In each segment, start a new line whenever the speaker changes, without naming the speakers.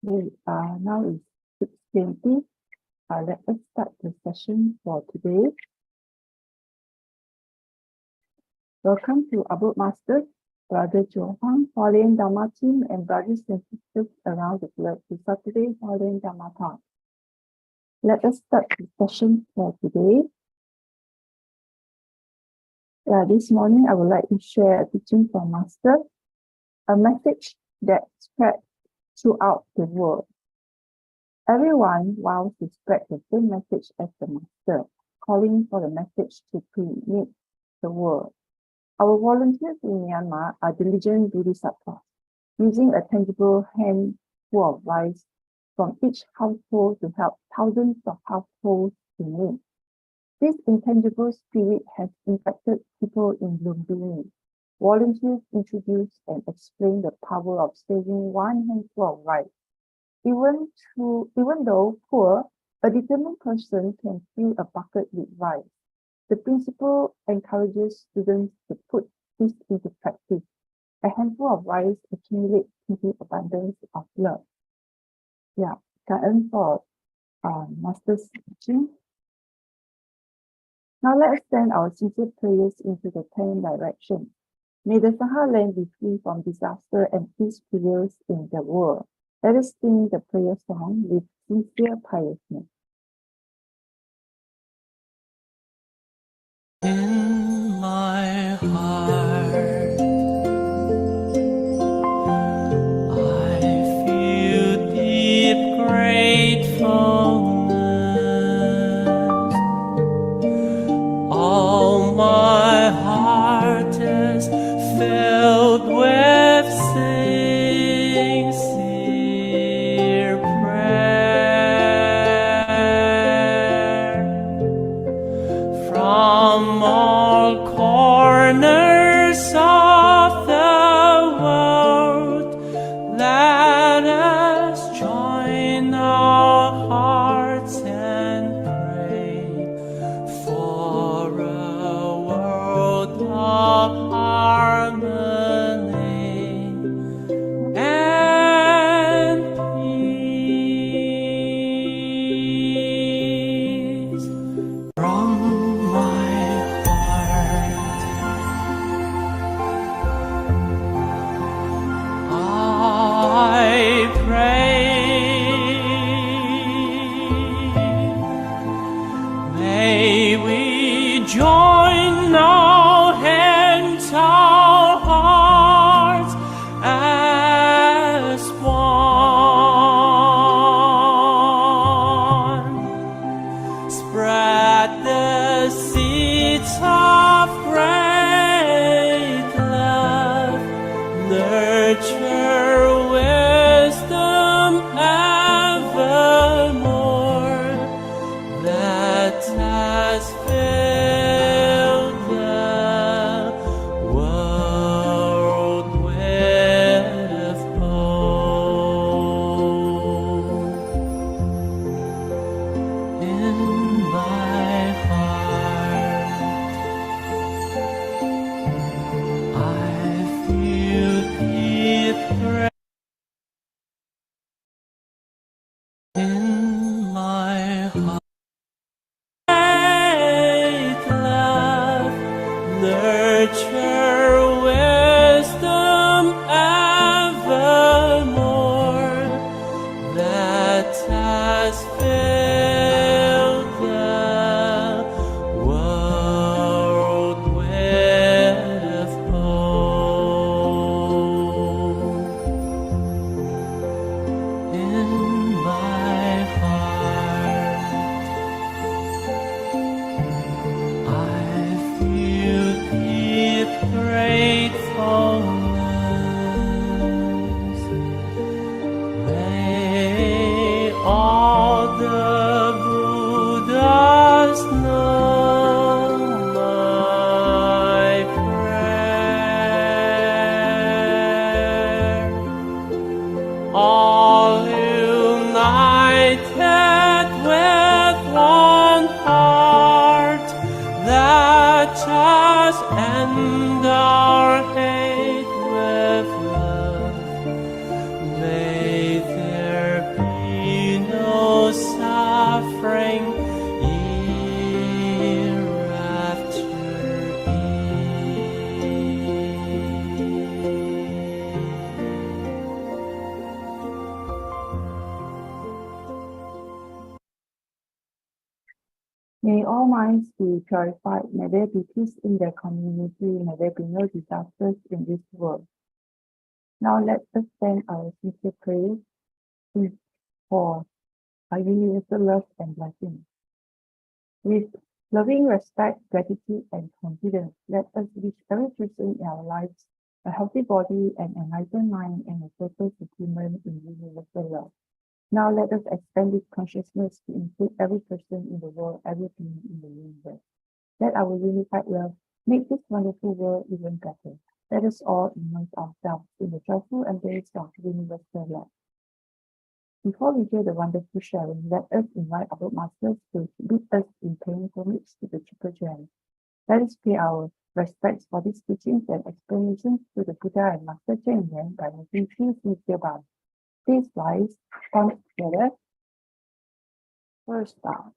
Okay, now it's 6:20. Let us start the session for today. Welcome to Abud Master, Brother Joe Huang, Hualien Dharma team, and brothers and sisters around the globe to Saturday Hualien Dharma Talk. Let us start the session for today. This morning, I would like to share a teaching from Master, a message that spread throughout the world. Everyone vows to spread the same message as the Master, calling for the message to permeate the world. Our volunteers in Myanmar are diligent bodhisattvas, using a tangible handful of rice from each household to help thousands of households in need. This intangible spirit has impacted people in Lumbini. Volunteers introduce and explain the power of saving one handful of rice. Even though poor, a determined person can fill a bucket with rice. The principle encourages students to put this into practice. A handful of rice accumulates into abundance of love.感恩 for Master Su Ching. Now let us send our sincere prayers into the 10 directions. May the Sahara land be free from disaster and peace prevails in the world. Let us sing the prayer song with sincere piousness.
In my heart, I feel deep gratefulness. All my heart is filled with sincere prayer. From all corners of the world, let us join our hearts and pray for a world of harmony.
May all minds be purified. May there be peace in their community. May there be no disasters in this world. Now let us send our sincere prayers for our universal love and blessing. With loving respect, gratitude, and confidence, let us wish every person in our lives a healthy body, an enlightened mind, and a total fulfillment in universal love. Now let us expand this consciousness to include every person in the world, every being in the universe. Let our unified love make this wonderful world even better. Let us all immerse ourselves in the joyful embrace of universal love. Before we hear the wonderful sharing, let us invite our masters to lead us in paying homage to the Triple Gem. Let us pay our respects for these teachings and explanations to the Buddha and Master Cheng Yen by making 3 sincere bows. Please rise, come together. First bow.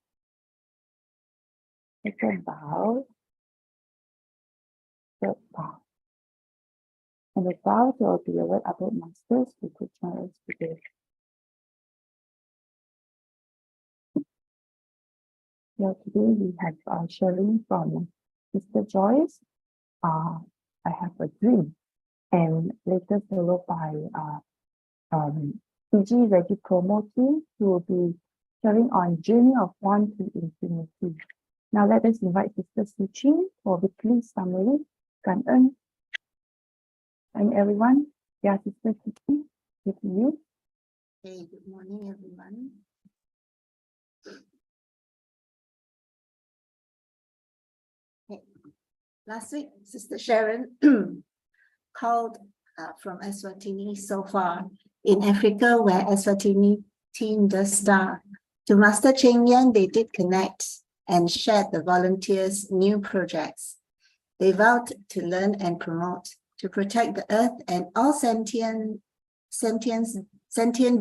Second bow. Third bow. And the bow to our beloved adult masters who could join us today. Yeah, today we have sharing from Sister Joyce. I have a dream, and later followed by Veggie promo team who will be sharing on journey of one to infinity. Now let us invite Sister Su Ching for the plea summary.感恩. And everyone, yeah, Sister Su Ching, with you.
Hey, good morning, everyone. Hey, last week, Sister Sharon called from Eswatini so far in Africa, where Eswatini team does star. To Master Cheng Yen, they did connect and shared the volunteers' new projects. They vowed to learn and promote, to protect the earth and all sentient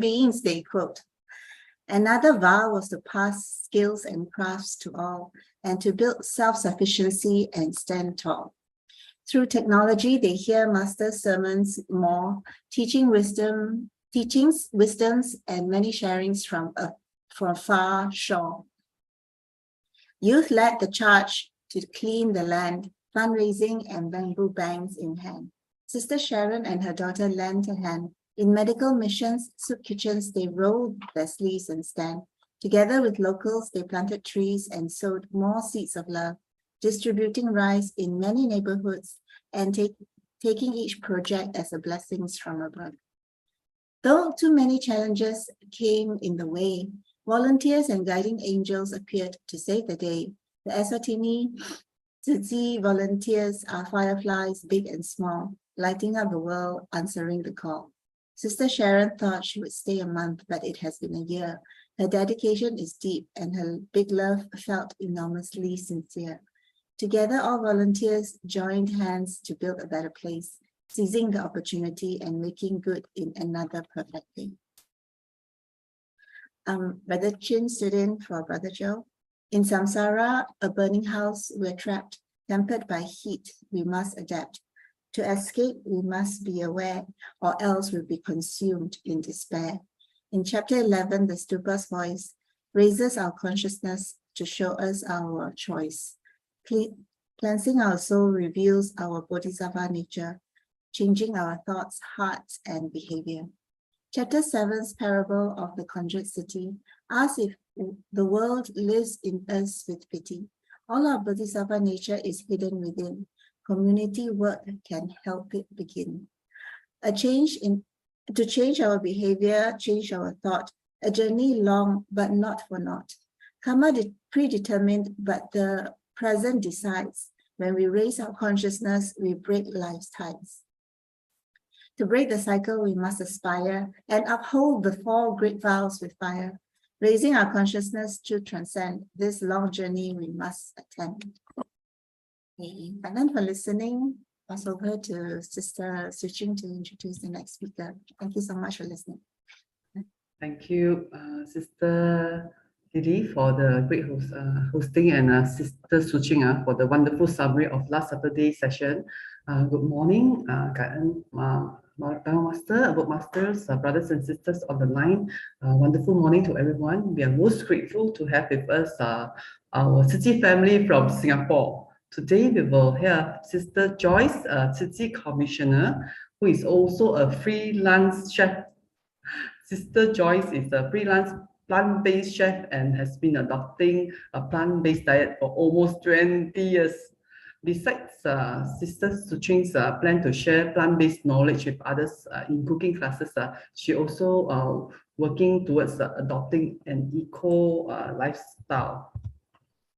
beings, they quote. Another vow was to pass skills and crafts to all and to build self-sufficiency and stand tall. Through technology, they hear master sermons more, teachings, wisdoms, and many sharings from far shore. Youth led the charge to clean the land, fundraising and bamboo banks in hand. Sister Sharon and her daughter lent a hand. In medical missions, soup kitchens, they rolled their sleeves and stand. Together with locals, they planted trees and sowed more seeds of love, distributing rice in many neighborhoods and taking each project as a blessing from above. Though too many challenges came in the way, volunteers and guiding angels appeared to save the day. The Eswatini Tzu Chi volunteers are fireflies, big and small, lighting up the world, answering the call. Sister Sharon thought she would stay a month, but it has been a year. Her dedication is deep and her big love felt enormously sincere. Together, all volunteers joined hands to build a better place, seizing the opportunity and making good in another perfect day. Brother Chin stood in for Brother Joe. In samsara, a burning house, we're trapped, tempered by heat, we must adapt. To escape, we must be aware, or else we'll be consumed in despair. In chapter 11, the Stupa's voice raises our consciousness to show us our choice. Cleansing our soul reveals our bodhisattva nature, changing our thoughts, hearts, and behavior. Chapter 7's parable of the conjured city asks if the world lives in us with pity. All our bodhisattva nature is hidden within. Community work can help it begin. To change our behavior, change our thought, a journey long but not for naught. Karma predetermined, but the present decides. When we raise our consciousness, we break life's ties. To break the cycle, we must aspire and uphold the 4 great vows with fire. Raising our consciousness to transcend this long journey we must attend. And then for listening, pass over to Sister Su Ching to introduce the next speaker. Thank you so much for listening.
Thank you, Sister Didi, for the great hosting, and Sister Su Ching for the wonderful summary of last Saturday's session. Good morning, Master, Abode Masters, brothers and sisters on the line. Wonderful morning to everyone. We are most grateful to have with us our Tzu Chi family from Singapore. Today we will hear Sister Joyce, a Tzu Chi commissioner, who is also a freelance chef. Sister Joyce is a freelance plant-based chef and has been adopting a plant-based diet for almost 20 years. Besides Sister Su Ching's plan to share plant-based knowledge with others in cooking classes, she also working towards adopting an eco lifestyle.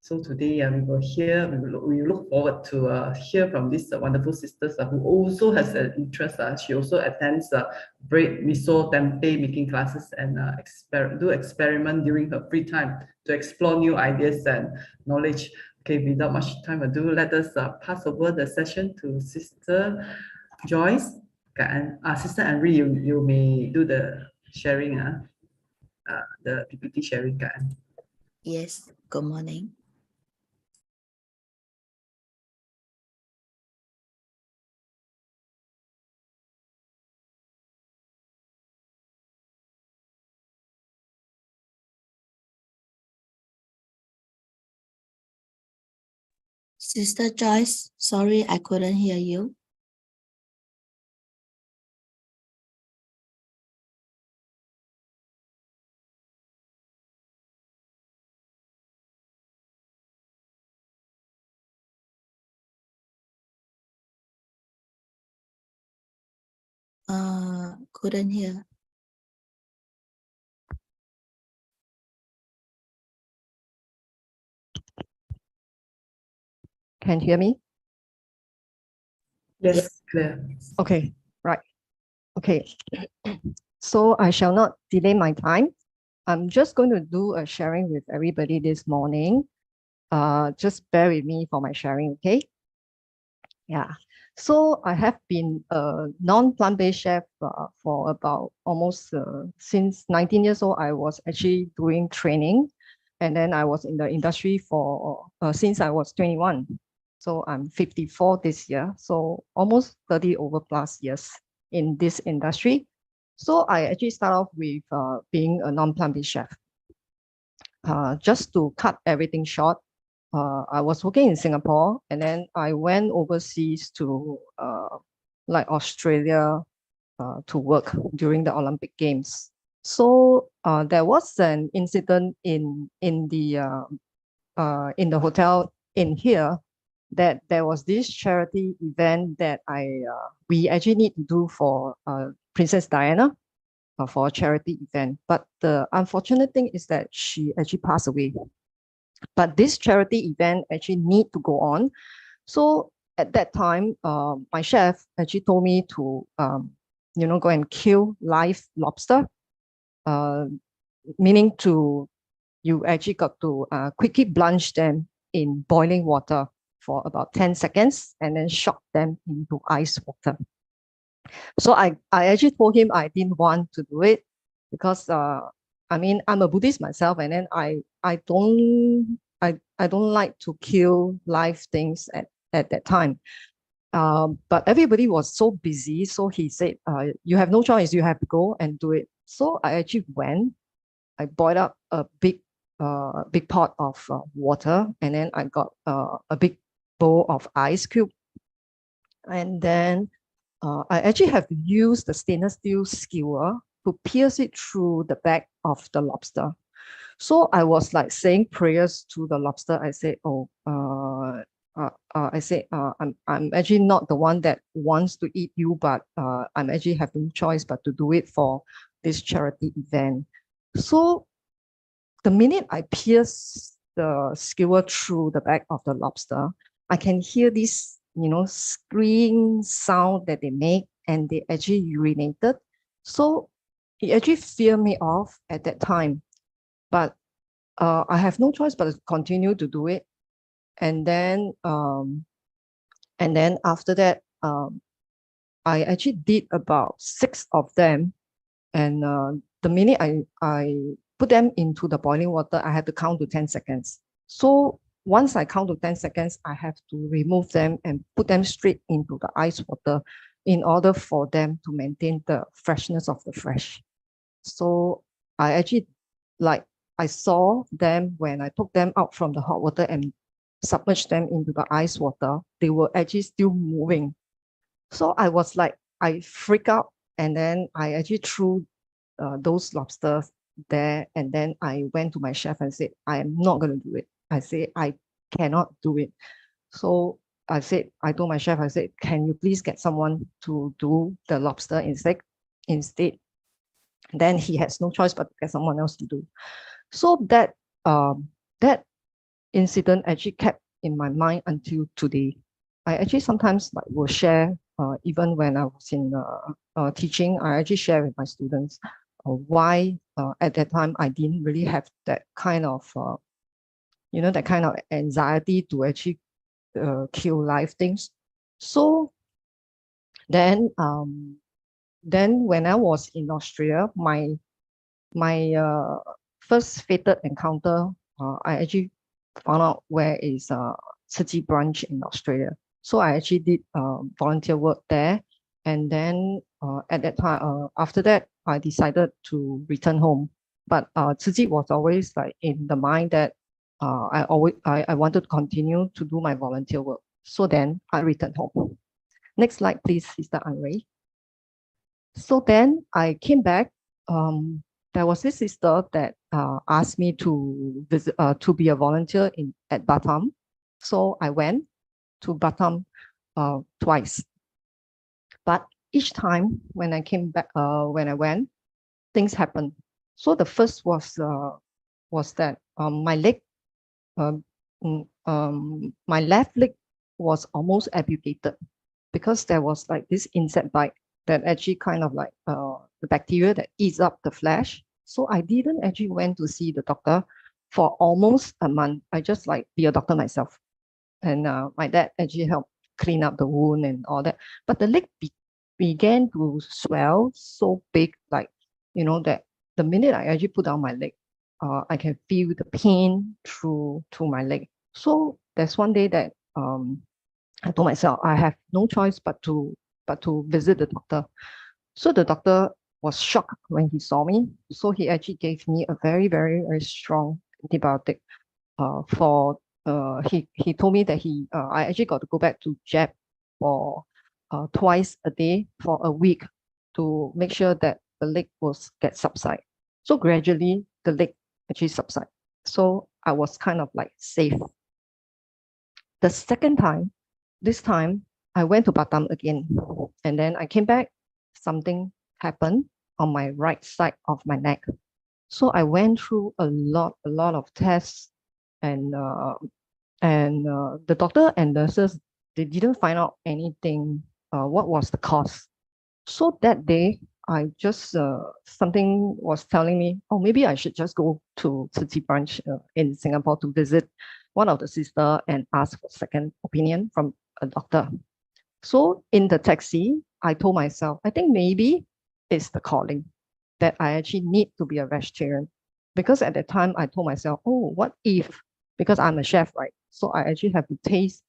So today we look forward to hear from these wonderful sisters who also has an interest. She also attends bread, miso, tempeh making classes and do experiment during her free time to explore new ideas and knowledge. Okay, without much time ado, let us pass over the session to Sister Joyce. And Sister Henry, you may do the sharing, the PPT sharing.
Yes, good morning. Sister Joyce, sorry I couldn't hear you. Couldn't hear.
Can you hear me?
Yes, clear.
Okay, right. Okay, so I shall not delay my time. I'm just going to do a sharing with everybody this morning. Just bear with me for my sharing, okay? Yeah, so I have been a non-plant-based chef for about almost since 19 years old. I was actually doing training, and then I was in the industry for since I was 21. So I'm 54 this year, so almost 30 over plus years in this industry. So I actually start off with being a non-plant-based chef. Just to cut everything short, I was working in Singapore, and then I went overseas to like Australia to work during the Olympic Games. So there was an incident in the hotel in here that there was this charity event that we actually need to do for Princess Diana for a charity event. But the unfortunate thing is that she actually passed away. But this charity event actually need to go on. So at that time, my chef actually told me to, go and kill live lobster, meaning you actually got to quickly blanch them in boiling water for about 10 seconds and then shock them into ice water. So I actually told him I didn't want to do it because I'm a Buddhist myself, and then I don't like to kill live things at that time. But everybody was so busy, so he said, you have no choice, you have to go and do it. So I actually went. I boiled up a big pot of water, and then I got a big bowl of ice cube, and then I actually have to use the stainless steel skewer to pierce it through the back of the lobster. So I was like saying prayers to the lobster. I said, I'm actually not the one that wants to eat you, but I'm actually have no choice but to do it for this charity event. So the minute I pierce the skewer through the back of the lobster, I can hear this, scream sound that they make, and they actually urinated. So it actually feared me off at that time, but I have no choice but to continue to do it. And then after that, I actually did about 6 of them, and the minute I put them into the boiling water, I had to count to 10 seconds. So once I count to 10 seconds, I have to remove them and put them straight into the ice water in order for them to maintain the freshness of the flesh. So I actually I saw them when I took them out from the hot water and submerged them into the ice water, they were actually still moving. So I was like, I freak out, and then I actually threw those lobsters there, and then I went to my chef and said, I am not going to do it. I said, I cannot do it. So I told my chef, I said, can you please get someone to do the lobster instead? Then he has no choice but to get someone else to do. So that that incident actually kept in my mind until today. I actually sometimes like will share, even when I was in teaching, I actually share with my students why at that time I didn't really have that kind of, that kind of anxiety to actually kill live things. So then when I was in Australia, my first fated encounter, I actually found out where is Tzu Chi branch in Australia. So I actually did volunteer work there. And then at that time, after that, I decided to return home. But Tzu Chi was always like in the mind that I wanted to continue to do my volunteer work. So then I returned home. Next slide, please, Sister Anne. So then I came back. There was this sister that asked me to visit, to be a volunteer at Batam. So I went to Batam twice. But each time when I came back, when I went, things happened. So the first was that my leg, my left leg was almost amputated because there was like this insect bite that actually kind of like the bacteria that eats up the flesh. So I didn't actually went to see the doctor for almost a month. I just like be a doctor myself. And my dad actually helped clean up the wound and all that. But the leg began to swell so big, like, that the minute I actually put down my leg, I can feel the pain through my leg. So there's one day that I told myself I have no choice but to visit the doctor. So the doctor was shocked when he saw me. So he actually gave me a very, very, very strong antibiotic. He told me that I actually got to go back to jab for twice a day for a week to make sure that the leg will get subside. So gradually the leg actually subside. So I was kind of like safe. The second time, this time I went to Batam again, and then I came back. Something happened on my right side of my neck. So I went through a lot of tests, and the doctor and nurses, they didn't find out anything, what was the cause. So that day, I just, something was telling me, oh, maybe I should just go to Tzu Chi branch in Singapore to visit one of the sister and ask for second opinion from a doctor. So in the taxi, I told myself, I think maybe it's the calling that I actually need to be a vegetarian. Because at that time, I told myself, oh, what if, because I'm a chef, right? So I actually have to taste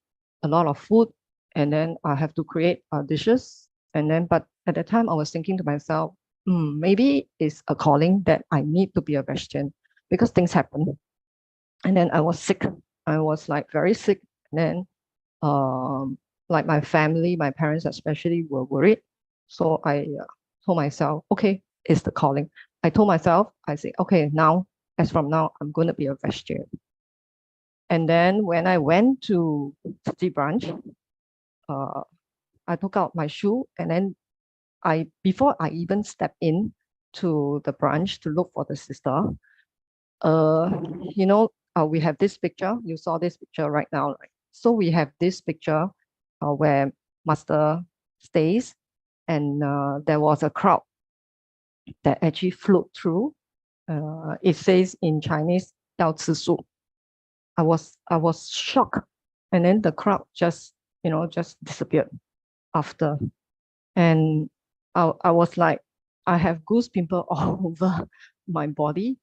a lot of food, and then I have to create dishes. And then, but at that time, I was thinking to myself, maybe it's a calling that I need to be a vegetarian because things happen. And then I was sick. I was like very sick. And then like my family, my parents especially, were worried. So I told myself, okay, it's the calling. I told myself, I said, okay, now, as from now, I'm going to be a vegetarian. And then when I went to City branch, I took out my shoe, and then before I even stepped in to the branch to look for the sister, we have this picture. You saw this picture right now, right? So we have this picture where Master stays, and there was a crowd that actually flew through. It says in Chinese, 要吃素. I was shocked, and then the crowd just disappeared after, and I was like, I have goose pimple all over my body.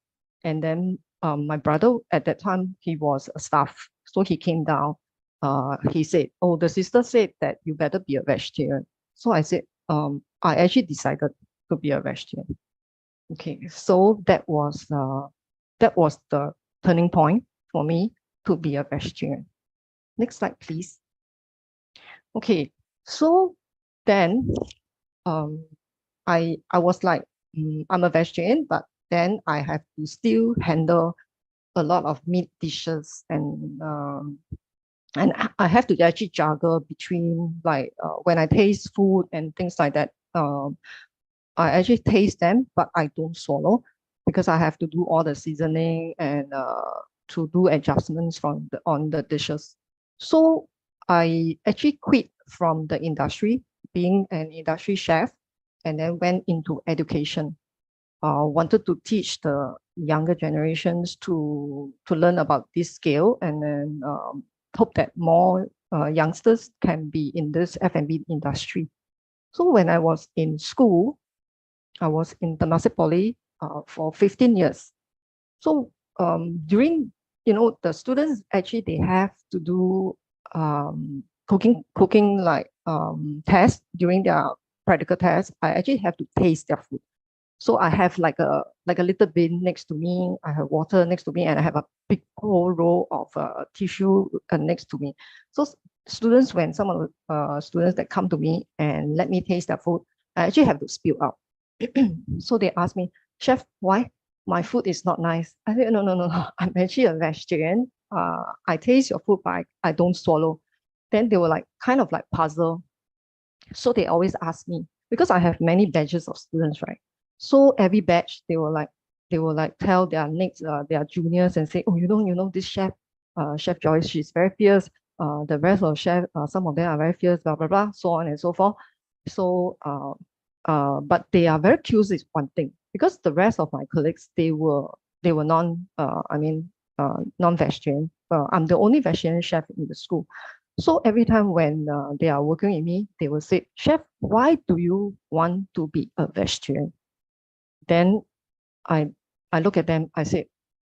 And then my brother at that time, he was a staff, so he came down. He said, oh, the sister said that you better be a vegetarian. So I said, I actually decided to be a vegetarian. Okay, so that was that was the turning point for me to be a vegetarian. Next slide, please. Okay, so then I was like, I'm a vegetarian, but then I have to still handle a lot of meat dishes, and I have to actually juggle between like when I taste food and things like that. I actually taste them, but I don't swallow because I have to do all the seasoning and to do adjustments on the dishes. So I actually quit from the industry, being an industry chef, and then went into education. Wanted to teach the younger generations to learn about this skill, and then hope that more youngsters can be in this F&B industry. So when I was in school, I was in Temasek Poly for 15 years. So during, the students actually, they have to do cooking like tests during their practical tests. I actually have to taste their food. So I have like a little bin next to me. I have water next to me, and I have a big whole roll of tissue next to me. So students, when some of the students that come to me and let me taste their food, I actually have to spill out. So they ask me, Chef, why my food is not nice? I said, no, I'm actually a vegetarian. I taste your food, but I don't swallow. Then they were like kind of like puzzled. So they always ask me, because I have many batches of students, right? So every batch, they will like tell their next their juniors and say, oh, this chef, Chef Joyce, she's very fierce. The rest of chef, some of them are very fierce, blah blah blah, so on and so forth. So but they are very curious is one thing, because the rest of my colleagues, they were non-vegetarian. I'm the only vegetarian chef in the school. So every time when they are working with me, they will say, Chef, why do you want to be a vegetarian? Then I look at them, I say,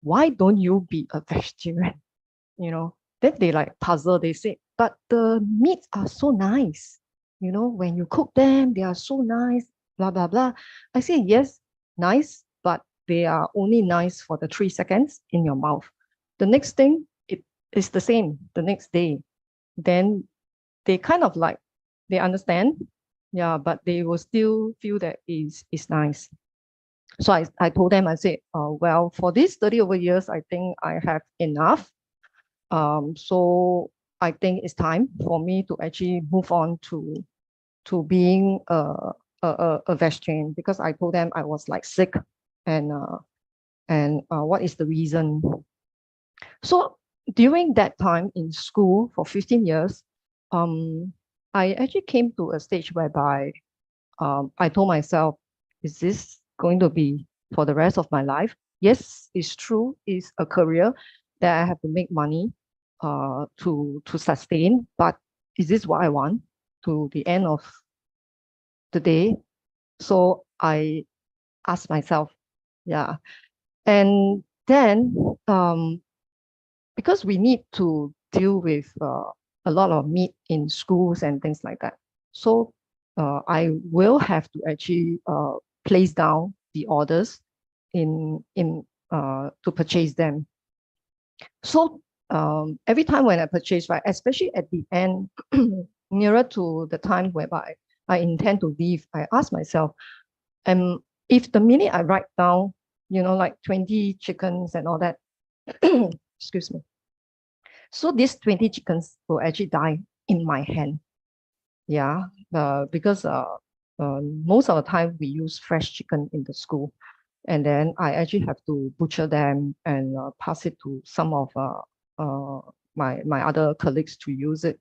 why don't you be a vegetarian? Then they like puzzle, they say, but the meats are so nice. When you cook them, they are so nice, blah, blah, blah. I say, yes, nice, but they are only nice for the 3 seconds in your mouth. The next thing, it is the same the next day. Then they kind of like, they understand, yeah, but they will still feel that it's nice. So I told them, I said, well, for these 30 over years, I think I have enough. So I think it's time for me to actually move on to being a vegetarian, because I told them I was like sick, and what is the reason? So during that time in school for 15 years, I actually came to a stage whereby I told myself, is this going to be for the rest of my life? Yes, it's true. It's a career that I have to make money to sustain. But is this what I want to the end of the day? So I asked myself, yeah. And then because we need to deal with a lot of meat in schools and things like that. So I will have to actually place down the orders to purchase them. So every time when I purchase, right, especially at the end, nearer to the time whereby I intend to leave, I ask myself, if the minute I write down, like 20 chickens and all that, excuse me. So these 20 chickens will actually die in my hand. Yeah, because most of the time we use fresh chicken in the school, and then I actually have to butcher them and pass it to some of my other colleagues to use it.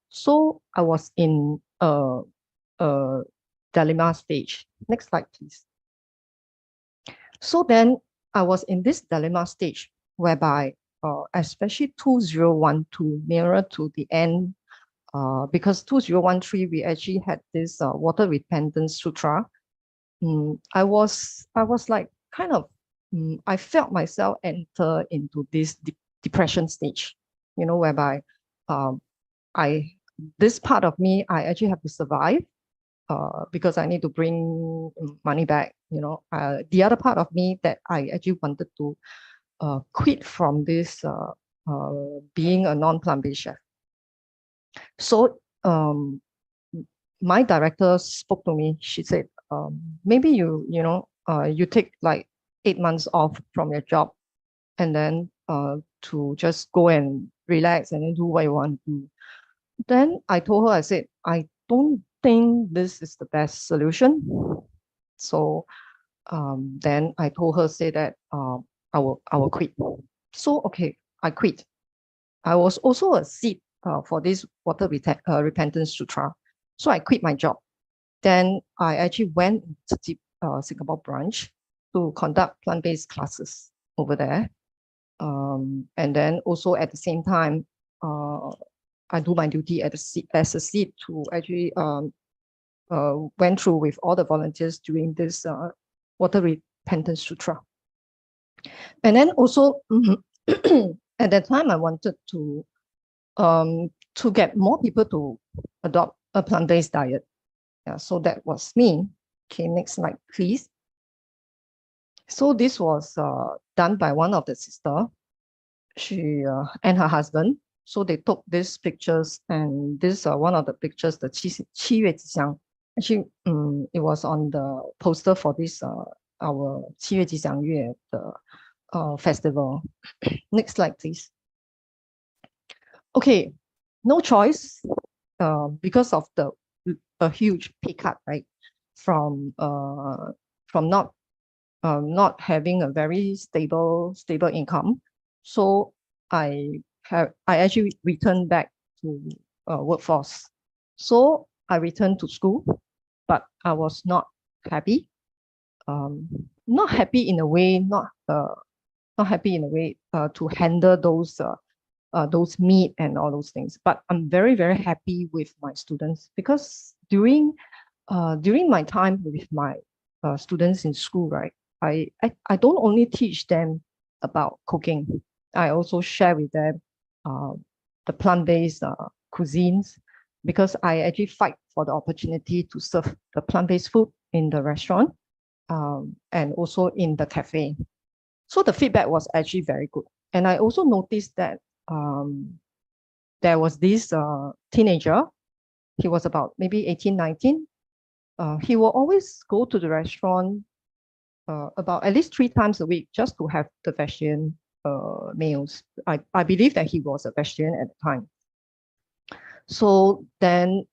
So I was in a dilemma stage. Next slide, please. So then I was in this dilemma stage whereby, especially 2012, nearer to the end, because 2013 we actually had this water repentance sutra. I was like kind of, I felt myself enter into this depression stage, whereby this part of me, I actually have to survive because I need to bring money back. The other part of me that I actually wanted to quit from this being a non-plant-based chef. So my director spoke to me. She said, maybe you take like 8 months off from your job, and then to just go and relax and then do what you want to do. Then I told her, I said, I don't think this is the best solution. So then I told her, say that I will quit. So okay, I quit. I was also a seed for this water repentance sutra. So I quit my job. Then I actually went to the Singapore branch to conduct plant-based classes over there. And then also at the same time, I do my duty as a seed to actually went through with all the volunteers during this water repentance sutra. And then also at that time, I wanted to get more people to adopt a plant-based diet. Yeah, so that was me. Okay, next slide, please. So this was done by one of the sister, she and her husband. So they took these pictures, and this one of the pictures, the 七月吉祥. Actually, it was on the poster for this our 七月吉祥月 the festival. Next slide, please. Okay, no choice because of a huge pay cut, right? From not having a very stable income. So I actually returned back to workforce. So I returned to school, but I was not happy. Not happy in a way, not happy in a way to handle those meat and all those things. But I'm very, very happy with my students, because during my time with my students in school, right, I don't only teach them about cooking. I also share with them the plant-based cuisines, because I actually fight for the opportunity to serve the plant-based food in the restaurant and also in the cafe. So the feedback was actually very good. And I also noticed that there was this teenager. He was about maybe 18, 19. He will always go to the restaurant about at least 3 times a week just to have the vegetarian meals. I believe that he was a vegetarian at the time. So then,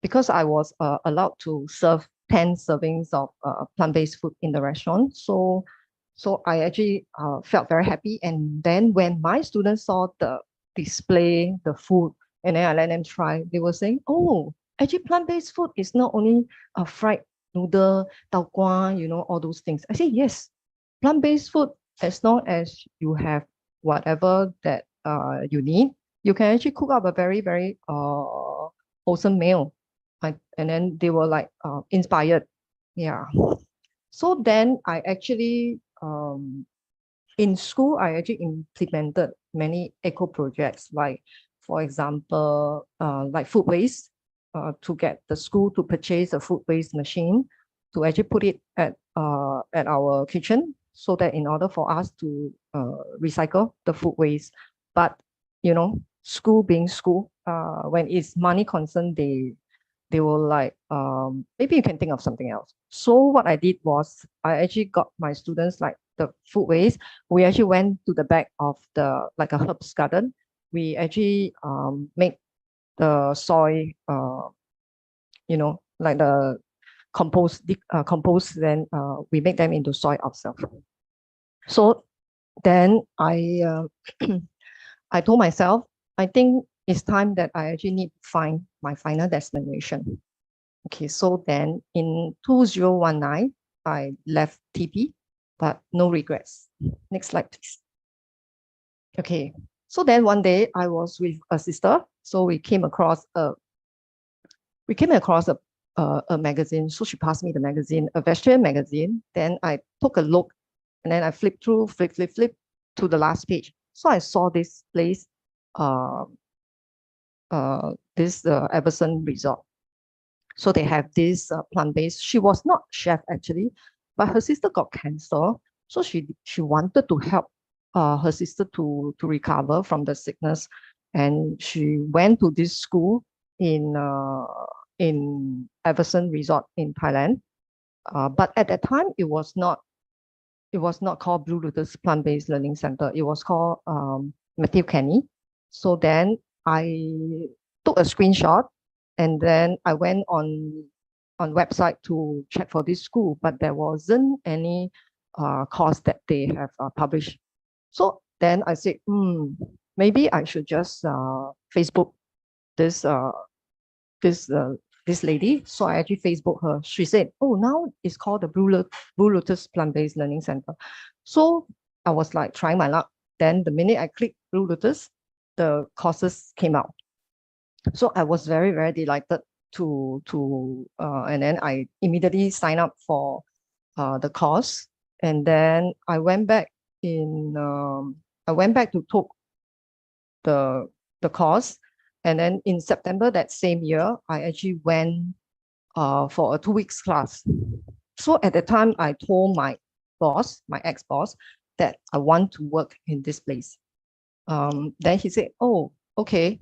because I was allowed to serve 10 servings of plant-based food in the restaurant, so I actually felt very happy. And then when my students saw the display, the food, and then I let them try, they were saying, oh, actually plant-based food is not only a fried noodle, tau kwa, all those things. I say, yes, plant-based food, as long as you have whatever that you need, you can actually cook up a very, very wholesome meal. And then they were like inspired. Yeah. So then I actually, in school, I actually implemented many eco projects, like, for example, like food waste, to get the school to purchase a food waste machine to actually put it at our kitchen, so that in order for us to recycle the food waste. But school being school, when it's money concerned, they will like, maybe you can think of something else. So what I did was I actually got my students, like the food waste, we actually went to the back of like a herbs garden. We actually make the soil, like the compost, then we make them into soil ourselves. So then I told myself, I think it's time that I actually need to find my final destination. Okay, so then in 2019, I left TP, but no regrets. Next slide, please. Okay, so then one day I was with a sister, so we came across a magazine. So she passed me the magazine, a vegetarian magazine. Then I took a look, and then I flipped through, flip to the last page. So I saw this place, this Everson Resort. So they have this plant-based. She was not chef actually, but her sister got cancer. So she wanted to help her sister to recover from the sickness, and she went to this school in Everson Resort in Thailand. But at that time, it was not called Blue Lotus Plant-Based Learning Center. It was called Matthew Kenny. So then I took a screenshot, and then I went on website to check for this school, but there wasn't any course that they have published. So then I said, maybe I should just Facebook this this lady. So I actually Facebook her. She said, oh, now it's called the Blue Lotus Plant-Based Learning Center. So I was like trying my luck. Then the minute I clicked Blue Lotus, the courses came out. So I was very, very delighted and then I immediately signed up for the course. And then I went back to take the course. And then in September that same year, I actually went for a 2 weeks class. So at the time, I told my boss, my ex-boss, that I want to work in this place. Then he said, oh, okay,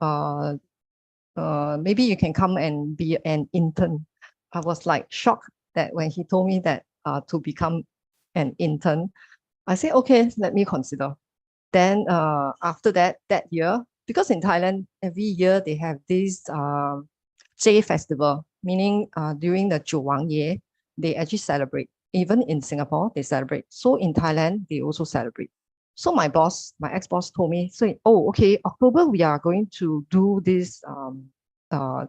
maybe you can come and be an intern. I was like shocked that when he told me that to become an intern, I said, okay, let me consider. Then after that year, because in Thailand, every year they have this J festival, meaning during the Chu Wang Ye, they actually celebrate. Even in Singapore, they celebrate. So in Thailand, they also celebrate. So my ex-boss told me, so, oh, okay, October, we are going to do this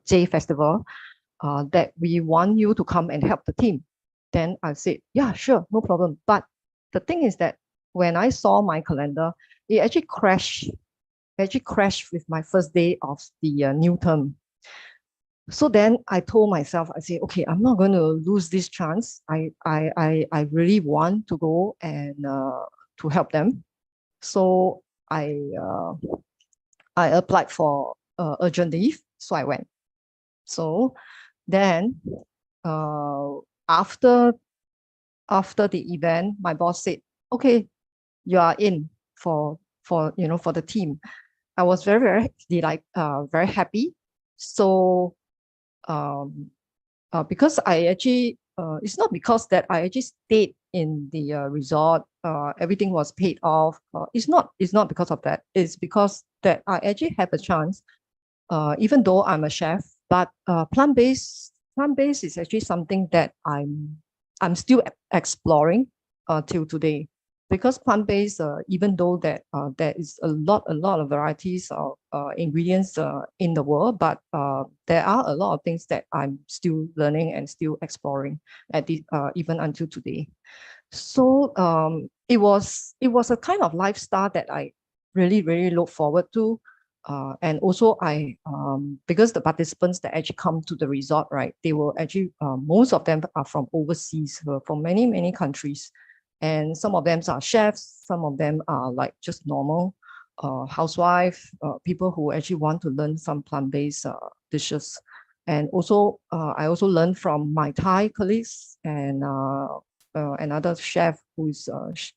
J festival that we want you to come and help the team. Then I said, yeah, sure, no problem. But the thing is that when I saw my calendar, it actually crashed with my first day of the new term. So then I told myself, I said, okay, I'm not going to lose this chance. I really want to go and to help them. So I applied for urgent leave. So I went. So then after the event, my boss said, okay, you are in for the team. I was very, very very happy. So because I actually it's not because that I actually stayed in the resort, everything was paid off. It's not because of that. It's because that I actually have a chance, even though I'm a chef, but plant-based is actually something that I'm still exploring till today. Because plant-based, even though that there is a lot of varieties of ingredients in the world, but there are a lot of things that I'm still learning and still exploring at the even until today. So it was a kind of lifestyle that I really, really look forward to. And also because the participants that actually come to the resort, right, they will actually, most of them are from overseas, from many, many countries. And some of them are chefs, some of them are like just normal housewife, people who actually want to learn some plant-based dishes. And also, I also learned from my Thai colleagues and another chef who is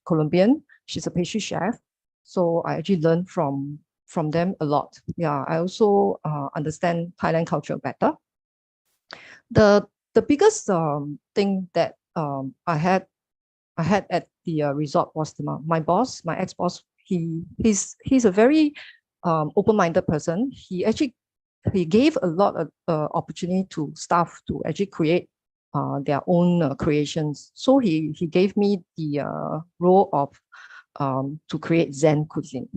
Colombian. She's a pastry chef. So I actually learned from them a lot. Yeah, I also understand Thailand culture better. The biggest thing that I had at the resort was my boss, my ex-boss. He's a very open-minded person. He gave a lot of opportunity to staff to actually create their own creations. So he gave me the role of to create Zen cuisine.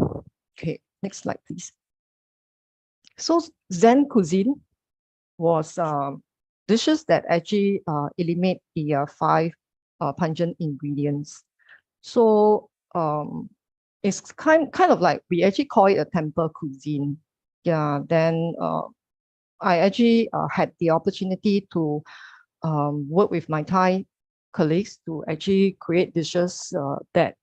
Okay, next slide, please. So Zen cuisine was dishes that actually eliminate the 5 pungent ingredients. So it's kind of like, we actually call it a temple cuisine. Yeah, then I actually had the opportunity to work with my Thai colleagues to actually create dishes that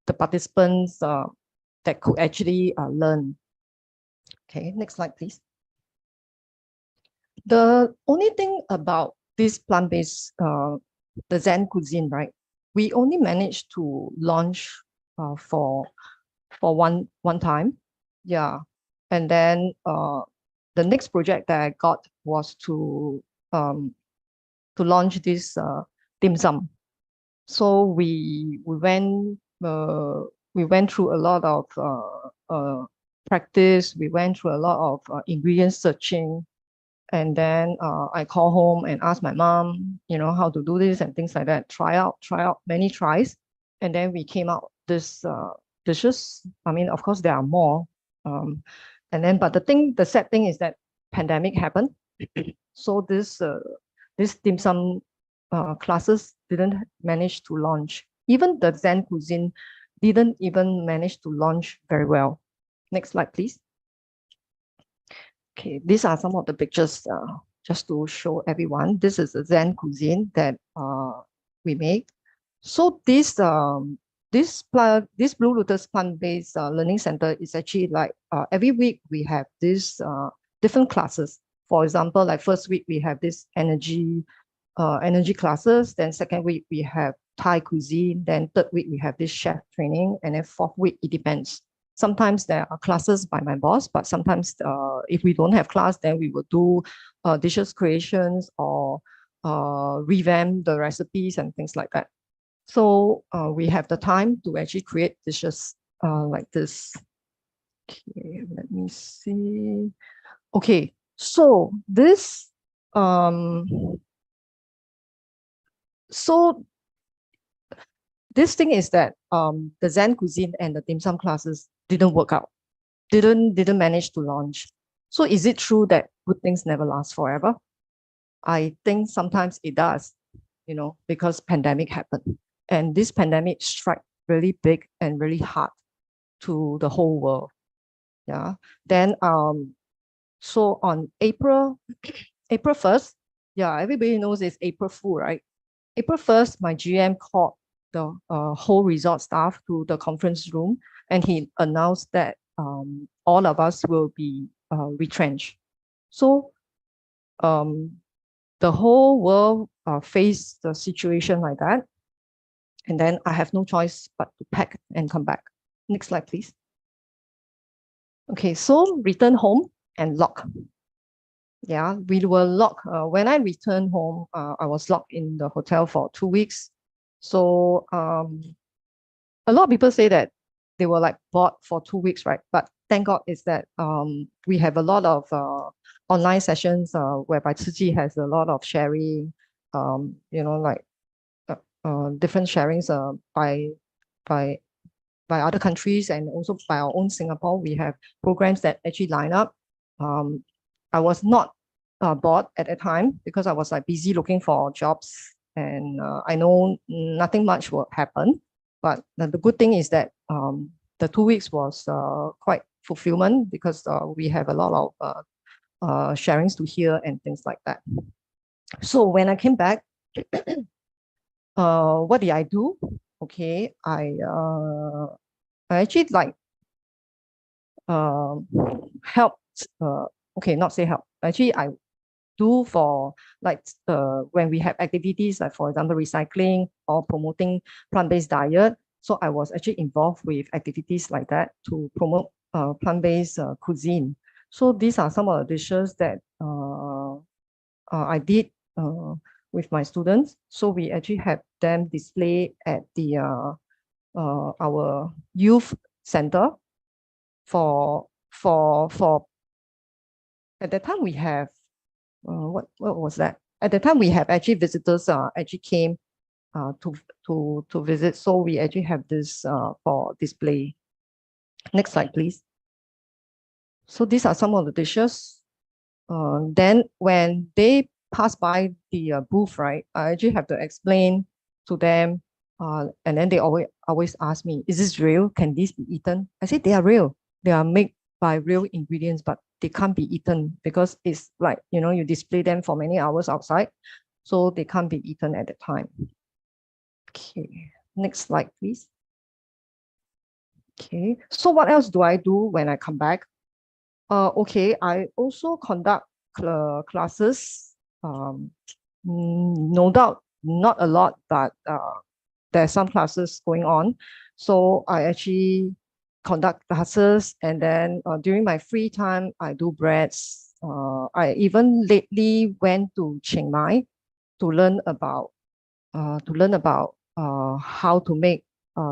the participants that could actually learn. Okay, next slide, please. The only thing about this plant-based the Zen cuisine, right? We only managed to launch for one time. Yeah. And then the next project that I got was to launch this dim sum. So we went through a lot of practice. We went through a lot of ingredient searching, and then I call home and ask my mom, how to do this and things like that. Try out many tries, and then we came out this dishes. I mean, of course, there are more. And then, but the sad thing is that pandemic happened. So this dim sum classes didn't manage to launch. Even the Zen cuisine didn't even manage to launch very well. Next slide, please. Okay, these are some of the pictures just to show everyone. This is a Zen cuisine that we make. So this Blue Lotus plant-based learning center is actually like every week we have this different classes. For example, like first week we have this energy classes. Then second week we have Thai cuisine. Then third week we have this chef training, and then fourth week it depends. Sometimes there are classes by my boss, but sometimes if we don't have class, then we will do dishes creations or revamp the recipes and things like that. So we have the time to actually create dishes like this. Okay, let me see. Okay, so this this thing is that the Zen cuisine and the dim sum classes didn't work out, didn't manage to launch. So is it true that good things never last forever? I think sometimes it does, because pandemic happened, and this pandemic struck really big and really hard to the whole world. Yeah. Then so on April 1st, yeah, everybody knows it's April Fool, right? April 1st, my GM called the whole resort staff to the conference room, and he announced that all of us will be retrenched. So the whole world faced the situation like that. And then I have no choice but to pack and come back. Next slide, please. Okay, so return home and lock. Yeah, we were locked. When I returned home, I was locked in the hotel for 2 weeks. So a lot of people say that they were like bored for 2 weeks, right? But thank God is that we have a lot of online sessions whereby Tzu Chi has a lot of sharing, like different sharings by other countries, and also by our own Singapore. We have programs that actually line up. I was not bored at that time because I was like busy looking for jobs, and I know nothing much will happen. But the good thing is that the 2 weeks was quite fulfillment because we have a lot of sharings to hear and things like that. So when I came back, what did I do? Okay, I actually like helped. Okay, not say help. Actually, I do for like when we have activities like, for example, recycling or promoting plant-based diet. So I was actually involved with activities like that to promote plant-based cuisine. So these are some of the dishes that I did with my students. So we actually have them display at the our youth center for at that time we have what was that? At the time we have actually visitors actually came to visit. So we actually have this for display. Next slide, please. So these are some of the dishes. Then when they pass by the booth, right, I actually have to explain to them. And then they always ask me, is this real? Can these be eaten? I say they are real. They are made by real ingredients, but they can't be eaten because it's like, you display them for many hours outside. So they can't be eaten at the time. Okay, next slide, please. Okay, so what else do I do when I come back? Okay, I also conduct classes. No doubt not a lot, but there's some classes going on. So I actually conduct classes, and then during my free time, I do breads. I even lately went to Chiang Mai to learn about how to make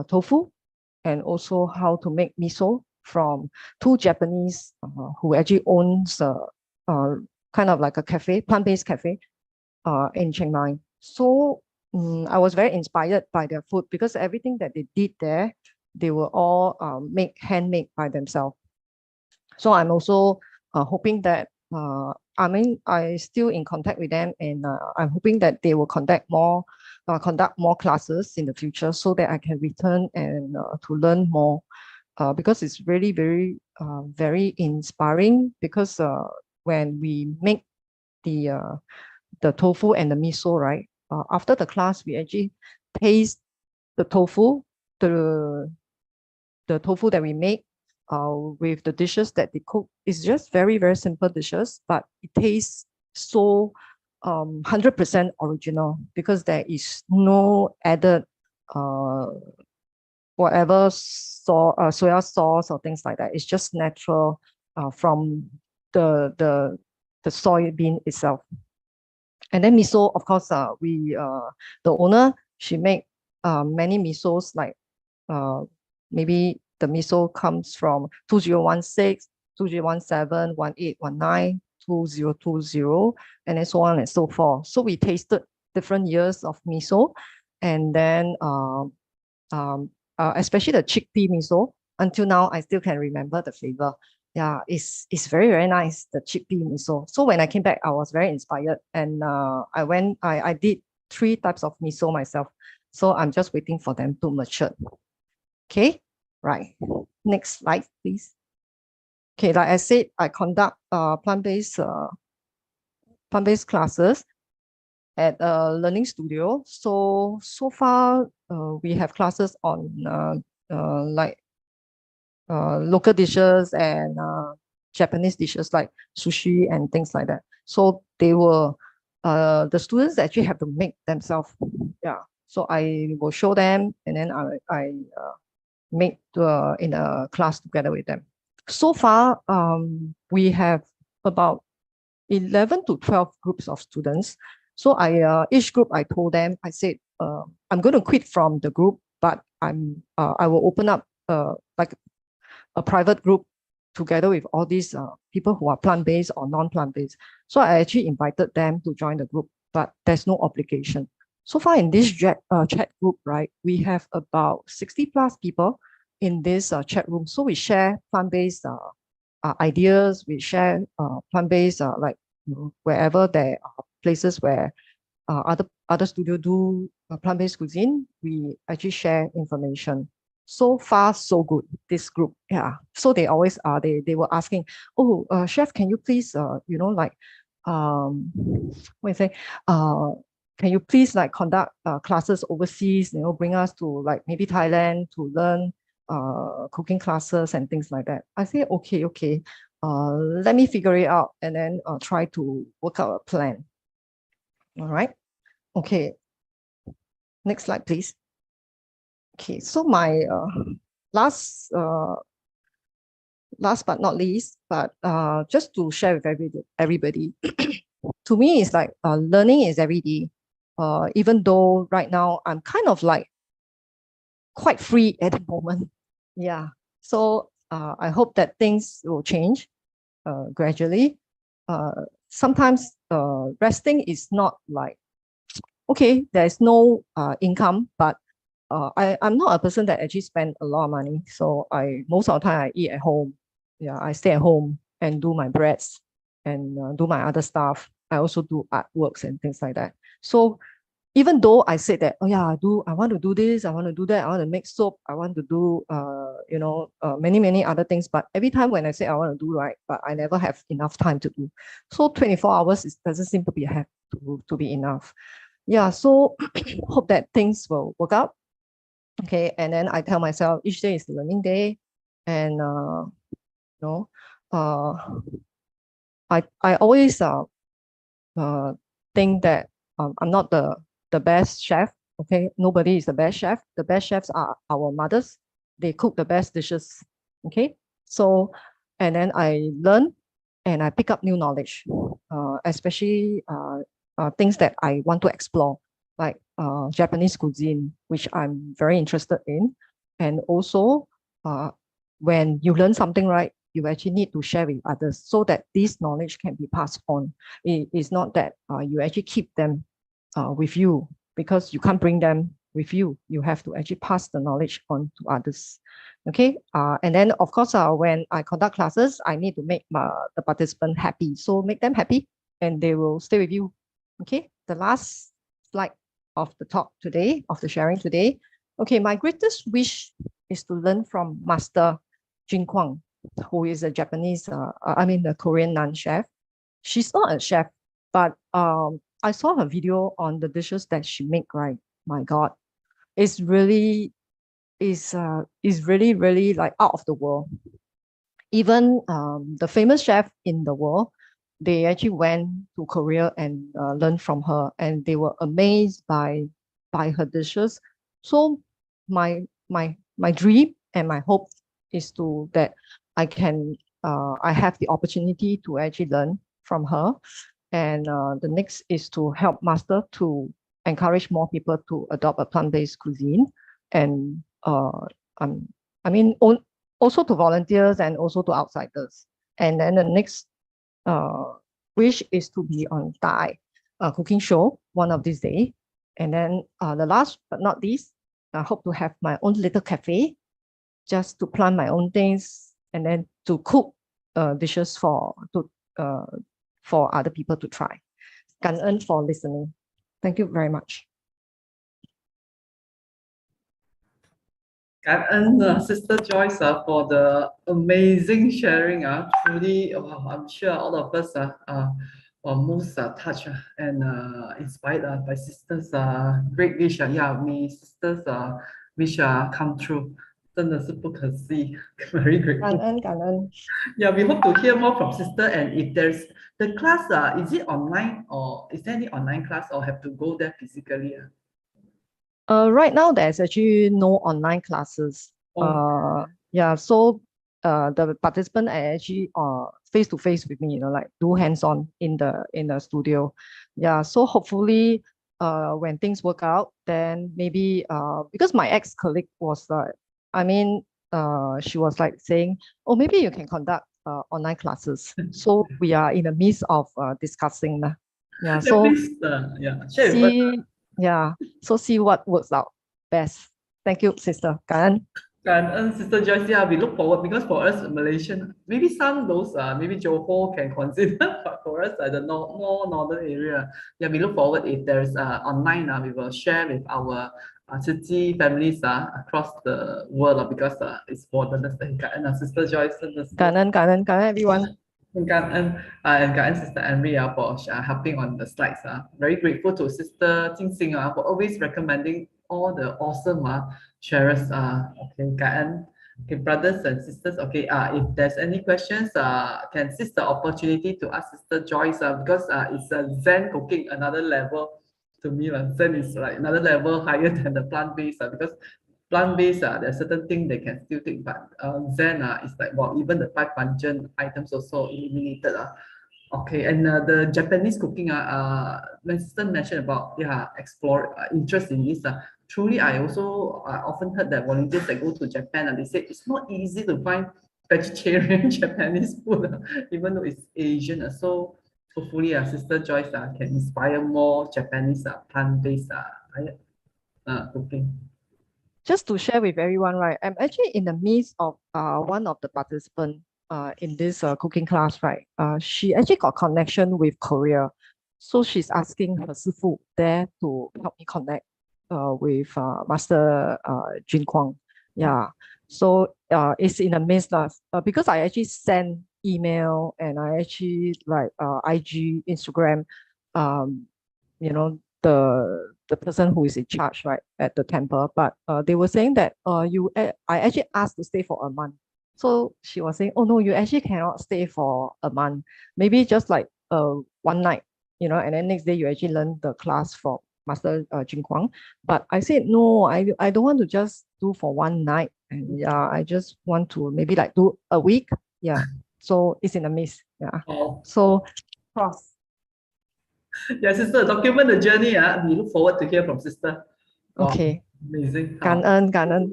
tofu, and also how to make miso from two Japanese who actually owns kind of like a cafe, plant-based cafe in Chiang Mai. So I was very inspired by their food, because everything that they did there, they were all handmade by themselves. So I'm also hoping that, I still in contact with them, and I'm hoping that they will conduct more classes in the future, so that I can return and to learn more, because it's really very inspiring. Because when we make the tofu and the miso, right? After the class, we actually taste the tofu, the tofu that we make with the dishes that they cook. It's just very simple dishes, but it tastes so 100% original, because there is no added whatever soya sauce or things like that. It's just natural from the soybean itself. And then miso, of course, the owner, she make many misos, like maybe the miso comes from 2016, 2017, 1819, 2020, and then so on and so forth. So we tasted different years of miso, and then especially the chickpea miso. Until now, I still can remember the flavor. Yeah, it's very nice, the chickpea miso. So when I came back, I was very inspired, and I did 3 types of miso myself. So I'm just waiting for them to mature. Okay, right. Next slide, please. Okay, like I said, I conduct plant-based classes at a learning studio. So far, we have classes on like local dishes and Japanese dishes like sushi and things like that. So the students actually have to make themselves. Yeah. So I will show them, and then I make in a class together with them. So far, we have about 11 to 12 groups of students. So each group, I told them, I said, I'm going to quit from the group, but I will open up like a private group together with all these people who are plant-based or non-plant-based. So I actually invited them to join the group, but there's no obligation. So far in this chat group, right, we have about 60 plus people in this chat room. So we share plant-based ideas, we share plant-based, like wherever there are places where other studio do plant-based cuisine, we actually share information. So far, so good, this group. Yeah. So they always are, they were asking, oh, chef, can you please, like, what you say, can you please like conduct classes overseas, bring us to like maybe Thailand to learn cooking classes and things like that. I say, okay, let me figure it out, and then try to work out a plan. All right. Okay. Next slide, please. Okay, so my last but not least, but just to share with everybody, to me, it's like learning is every day. Even though right now I'm kind of like quite free at the moment. Yeah. So I hope that things will change gradually. Sometimes resting is not like, okay, there's no income, but I'm not a person that actually spend a lot of money. So most of the time I eat at home. Yeah, I stay at home and do my breads and do my other stuff. I also do artworks and things like that. So even though I said that, oh yeah, I want to do this, I want to do that, I want to make soap, I want to do, many other things. But every time when I say I want to do, right, but I never have enough time to do. So 24 hours doesn't seem to be enough. Yeah, so hope that things will work out. Okay, and then I tell myself each day is a learning day, and I always think that I'm not the the best chef. Okay, nobody is the best chef. The best chefs are our mothers. They cook the best dishes. Okay, so and then I learn and I pick up new knowledge, especially things that I want to explore, like Japanese cuisine, which I'm very interested in. And also, when you learn something, right, you actually need to share with others so that this knowledge can be passed on. It's not that you actually keep them with you, because you can't bring them with you. You have to actually pass the knowledge on to others. Okay, and then of course, when I conduct classes, I need to make the participant happy. So make them happy and they will stay with you. Okay, the last slide of the talk today, of the sharing today. Okay, my greatest wish is to learn from Master Jin Kwang, who is a Japanese, a Korean non-chef. She's not a chef, but I saw her video on the dishes that she make, right? My God, it's really, is really like out of the world. Even the famous chef in the world, they actually went to Korea and learned from her, and they were amazed by her dishes. So my dream and my hope is that I can I have the opportunity to actually learn from her. And the next is to help master to encourage more people to adopt a plant-based cuisine. And also to volunteers and also to outsiders. And then the next wish is to be on Thai cooking show one of these days. And then the last but not least, I hope to have my own little cafe, just to plant my own things and then to cook dishes for other people to try. 感恩 for listening. Thank you very much.
感恩 Sister Joyce for the amazing sharing. Truly, I'm sure all of us are most touched and inspired by Sister's great wish. Yeah, may Sister's wish come true. 真的是不可思议 very grateful.
感恩
Yeah, we hope to hear more from Sister. And if there's the class, is it online or is there any online class or have to go there physically?
Right now, there's actually no online classes. Yeah, so the participant are actually face to face with me, like do hands-on in the studio. Yeah, so hopefully when things work out, then maybe because my ex-colleague was she was like saying, oh, maybe you can conduct online classes. So we are in the midst of discussing. Yeah, so see what works out best. Thank you, Sister. 感恩
And Sister Joyce, yeah, we look forward because for us Malaysian, maybe some those maybe Johor can consider, but for us at the more northern area, yeah, we look forward if there's online. We will share with our Tzu Chi families across the world because it's borderless. And Sister Joyce,
感恩 everyone.
and Sister Henry for helping on the slides. Very grateful to Sister Jing Xing for always recommending all the awesome sharers. Okay, brothers and sisters. Okay, if there's any questions, can seize the opportunity to ask Sister Joyce because it's a Zen cooking another level to me. Zen is like another level higher than the plant-based because plant-based, there's certain things they can still take, but Zen is like, well, even the 5 pungent items also eliminated. Okay, and the Japanese cooking, when Sister mentioned about explore interest in this. Truly, I also often heard that volunteers that go to Japan and they say it's not easy to find vegetarian Japanese food, even though it's Asian. So hopefully, Sister Joyce can inspire more Japanese plant-based cooking.
Just to share with everyone, right? I'm actually in the midst of one of the participants in this cooking class, right? She actually got connection with Korea. So she's asking her sifu there to help me connect with Master Jin Kwang. Yeah. So it's in the midst of, because I actually send email and I actually like IG, Instagram, the person who is in charge, right, at the temple. But they were saying that I actually asked to stay for a month. So she was saying, oh no, you actually cannot stay for a month. Maybe just like one night, and then next day you actually learn the class from Master Jing Kwang. But I said, no, I don't want to just do for one night. And yeah, I just want to maybe like do a week. Yeah. So it's in the midst. Yeah.
Oh,
So cross.
yeah, sister, document the journey. We look forward to hear from sister. Wow,
Okay.
amazing.
感恩感恩.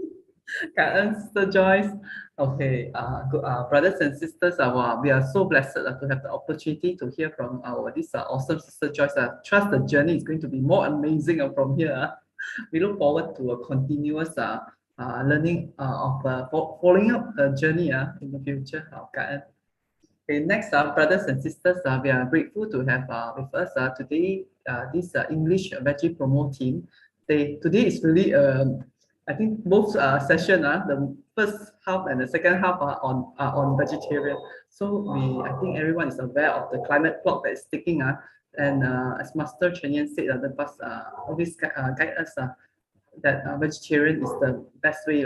Sister Joyce. Okay, good, brothers and sisters, wow, we are so blessed to have the opportunity to hear from our this awesome Sister Joyce. Trust the journey is going to be more amazing from here. We look forward to a continuous learning of following up the journey in the future. Okay, next, brothers and sisters, we are grateful to have with us today this English Veggie promo team. Today is really, I think both session, the first half and the second half are on vegetarian. So I think everyone is aware of the climate clock that is ticking. And as Master Chen Yan said, the bus always guide us that vegetarian is the best way,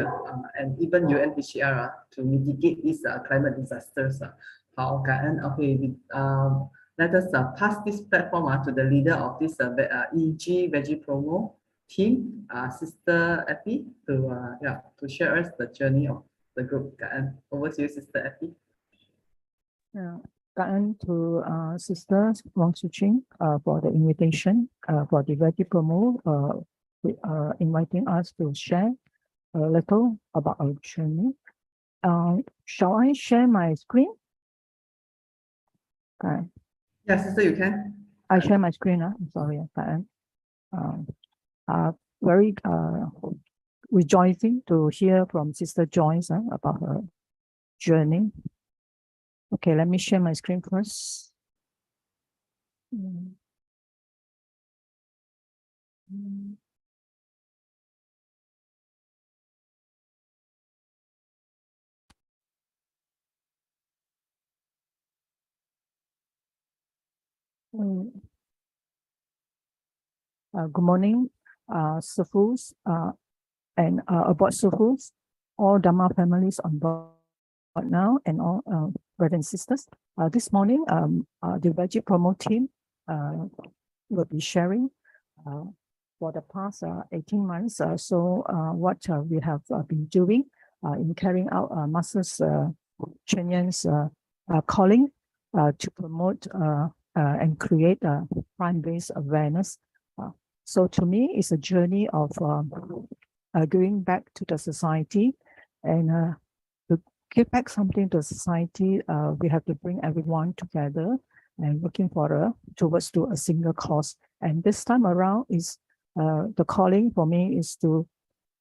and even UNHCR to mitigate these climate disasters. Okay, let us pass this platform to the leader of this EG Veggie Promo team, Sister Effie, to share us the journey of the group. Over to you, Sister Effie.
Yeah. 感恩 to Sister Su Ching for the invitation for the Veggie Promo, inviting us to share a little about our journey. Shall I share my screen? Okay.
Yeah, Sister, you can.
I share my screen. I'm sorry. Very rejoicing to hear from Sister Joyce about her journey. Okay, let me share my screen first. Good morning, Sufus, and about Sufus, all Dharma families on board now, and all brothers and sisters. This morning, the Veggie Promo team will be sharing for the past 18 months. What we have been doing in carrying out Master Chen Yan's calling to promote and create plant-based awareness. So to me, it's a journey of giving back to the society, and to give back something to society, we have to bring everyone together and looking for towards to a single cause. And this time around is the calling for me is to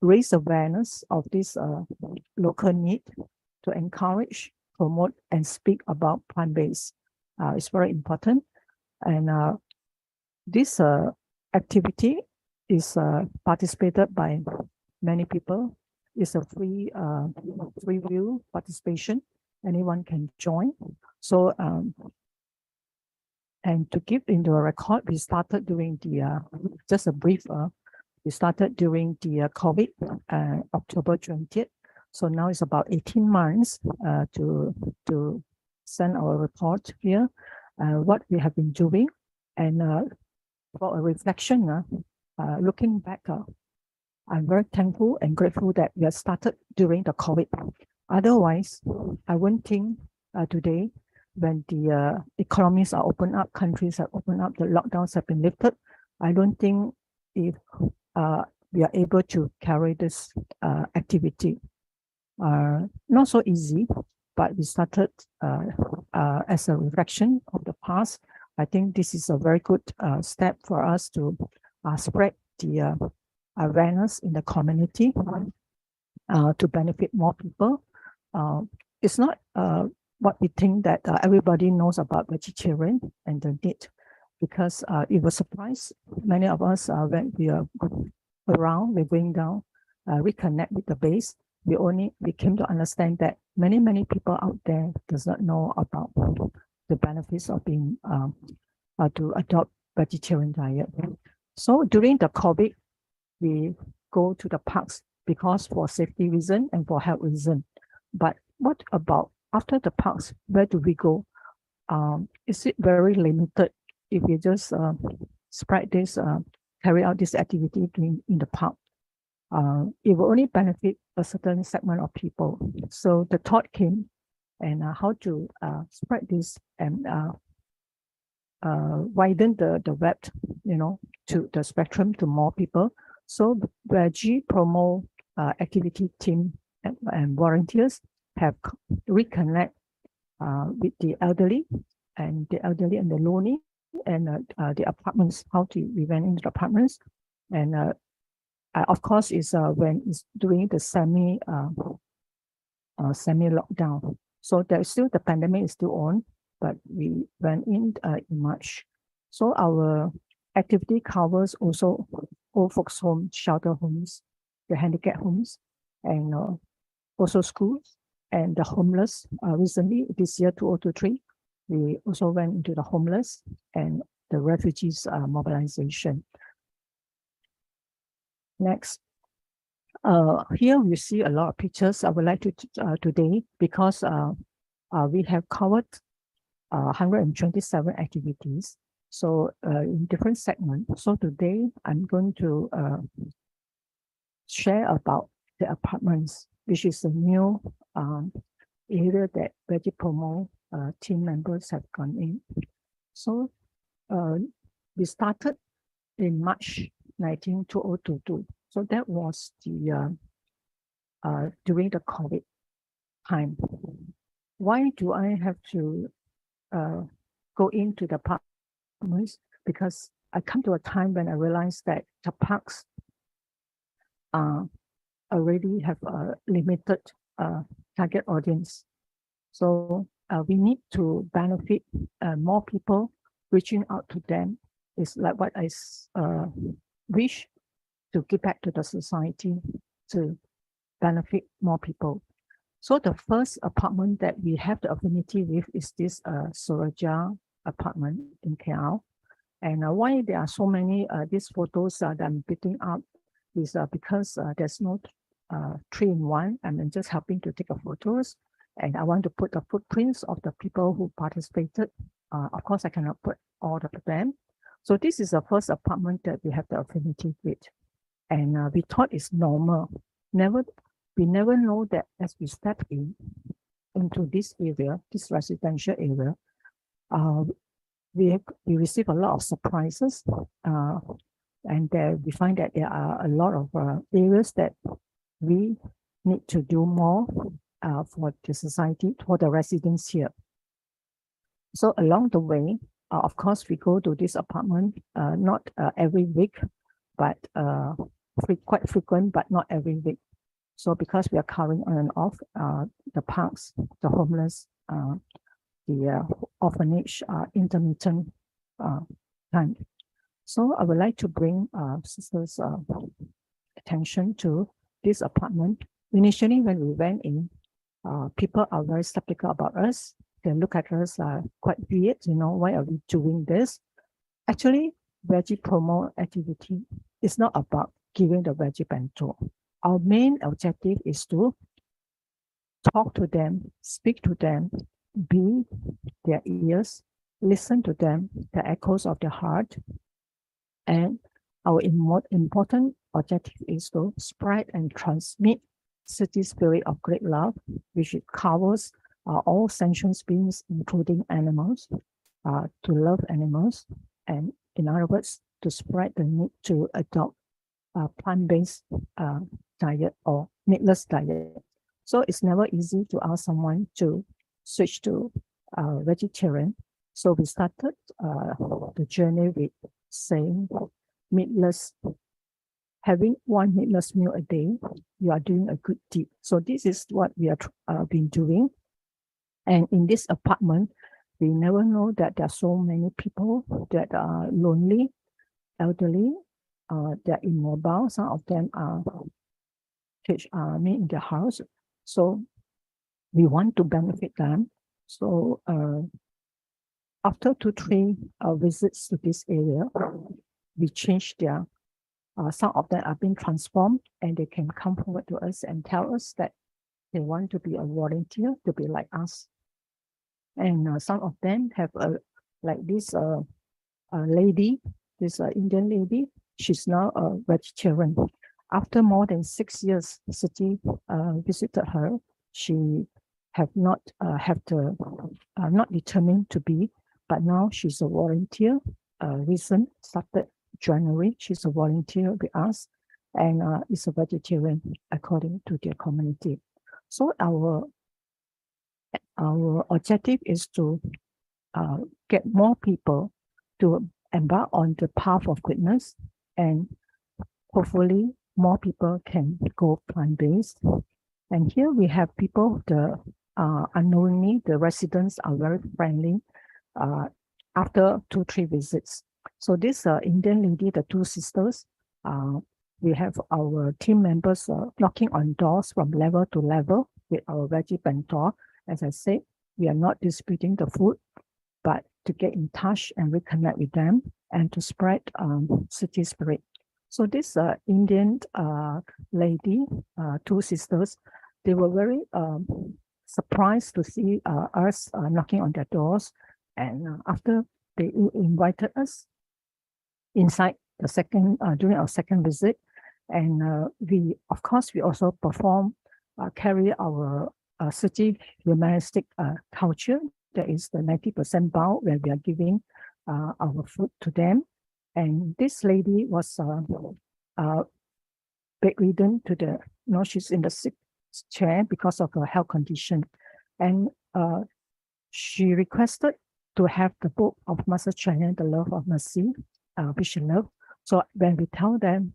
raise awareness of this local need, to encourage, promote, and speak about plant-based. It's very important. And this activity is participated by many people. It's a free will participation. Anyone can join. So and to give into a record, we started during the just a brief. We started during the COVID, October 20th. So now it's about 18 months to send our report here, what we have been doing, and for a reflection, looking back, I'm very thankful and grateful that we have started during the COVID. Otherwise, I wouldn't think today, when the economies are opened up, countries have opened up, the lockdowns have been lifted, I don't think if we are able to carry this activity. Not so easy, but we started as a reflection of the past. I think this is a very good step for us to spread the awareness in the community to benefit more people. It's not what we think that everybody knows about vegetarian and the need, because it was surprise many of us when we are around, we're going down, reconnect with the base. We came to understand that many people out there does not know about the benefits of being to adopt vegetarian diet. So during the COVID, we go to the parks because for safety reason and for health reason. But what about after the parks? Where do we go? Is it very limited if we just spread this
carry out this activity in the park, it will only benefit a certain segment of people. So the thought came and how to spread this and widen the web, to the spectrum to more people. So Veggie promo activity team and volunteers have reconnect with the elderly and the lonely and the apartments, we went into the apartments. And of course, is when it's during the semi lockdown. So there's still, the pandemic is still on, but we went in March. So our activity covers also old folks home, shelter homes, the handicap homes, and also schools and the homeless. Recently, this year, 2023, we also went into the homeless and the refugees mobilization. Next. Here we see a lot of pictures. I would like to today, because we have covered 127 activities, so in different segments. So today I'm going to share about the apartments, which is a new area that Veggie Promo team members have gone in. So we started in March 2022. So that was the during the COVID time. Why do I have to go into the apartments? Because I come to a time when I realized that the parks already have a limited target audience. So we need to benefit more people. Reaching out to them is like what I wish to give back to the society to benefit more people. So the first apartment that we have the affinity with is this Suraja apartment in KL. And why there are so many these photos that I'm picking up is because there's no 3-in-1. I'm just helping to take photos, and I want to put the footprints of the people who participated. Of course, I cannot put all of them. So this is the first apartment that we have the affinity with. And we thought it's normal. We never know that as we step into this area, this residential area, we receive a lot of surprises. And there we find that there are a lot of areas that we need to do more for the society, for the residents here. So along the way, of course, we go to this apartment, not every week, but quite frequent, but not every week. So because we are covering on and off the parks, the homeless, the orphanage, intermittent time. So I would like to bring sisters' attention to this apartment. Initially, when we went in, people are very skeptical about us. They look at us quite weird, why are we doing this? Actually, Veggie Promo activity is not about giving the veggie bento. Our main objective is to talk to them, speak to them, be their ears, listen to them, the echoes of their heart. And our important objective is to spread and transmit city spirit of great love, which covers all sentient beings, including animals, to love animals, and in other words, to spread the need to adopt plant-based diet or meatless diet. So it's never easy to ask someone to switch to vegetarian. So we started the journey with saying meatless, having one meatless meal a day, you are doing a good deed. So this is what we are been doing. And in this apartment, we never know that there are so many people that are lonely, elderly, they're immobile. Some of them are made in their house. So we want to benefit them. So after 2-3 visits to this area, we changed their, some of them are being transformed, and they can come forward to us and tell us that they want to be a volunteer, to be like us. And some of them have like this lady, this Indian lady, she's now a vegetarian. After more than 6 years, City visited her. She have not not determined to be, but now she's a volunteer. Recent started January. She's a volunteer with us, and is a vegetarian according to their community. So our objective is to get more people to embark on the path of goodness, and hopefully more people can go plant-based. And here we have people, unknowingly, the residents are very friendly after 2-3 visits. So this Indian lady, the two sisters, we have our team members knocking on doors from level to level with our veggie bento. As I said, we are not disputing the food, but to get in touch and reconnect with them and to spread city spirit. So this Indian lady, two sisters, they were very surprised to see us knocking on their doors. And after they invited us inside the second, during our second visit, and we, of course, we also perform, carry our city humanistic culture. There is the 90% bow where we are giving our food to them. And this lady was bedridden to the, she's in the sick chair because of her health condition. And she requested to have the book of Master China, The Love of Mercy, which she loved. So when we tell them,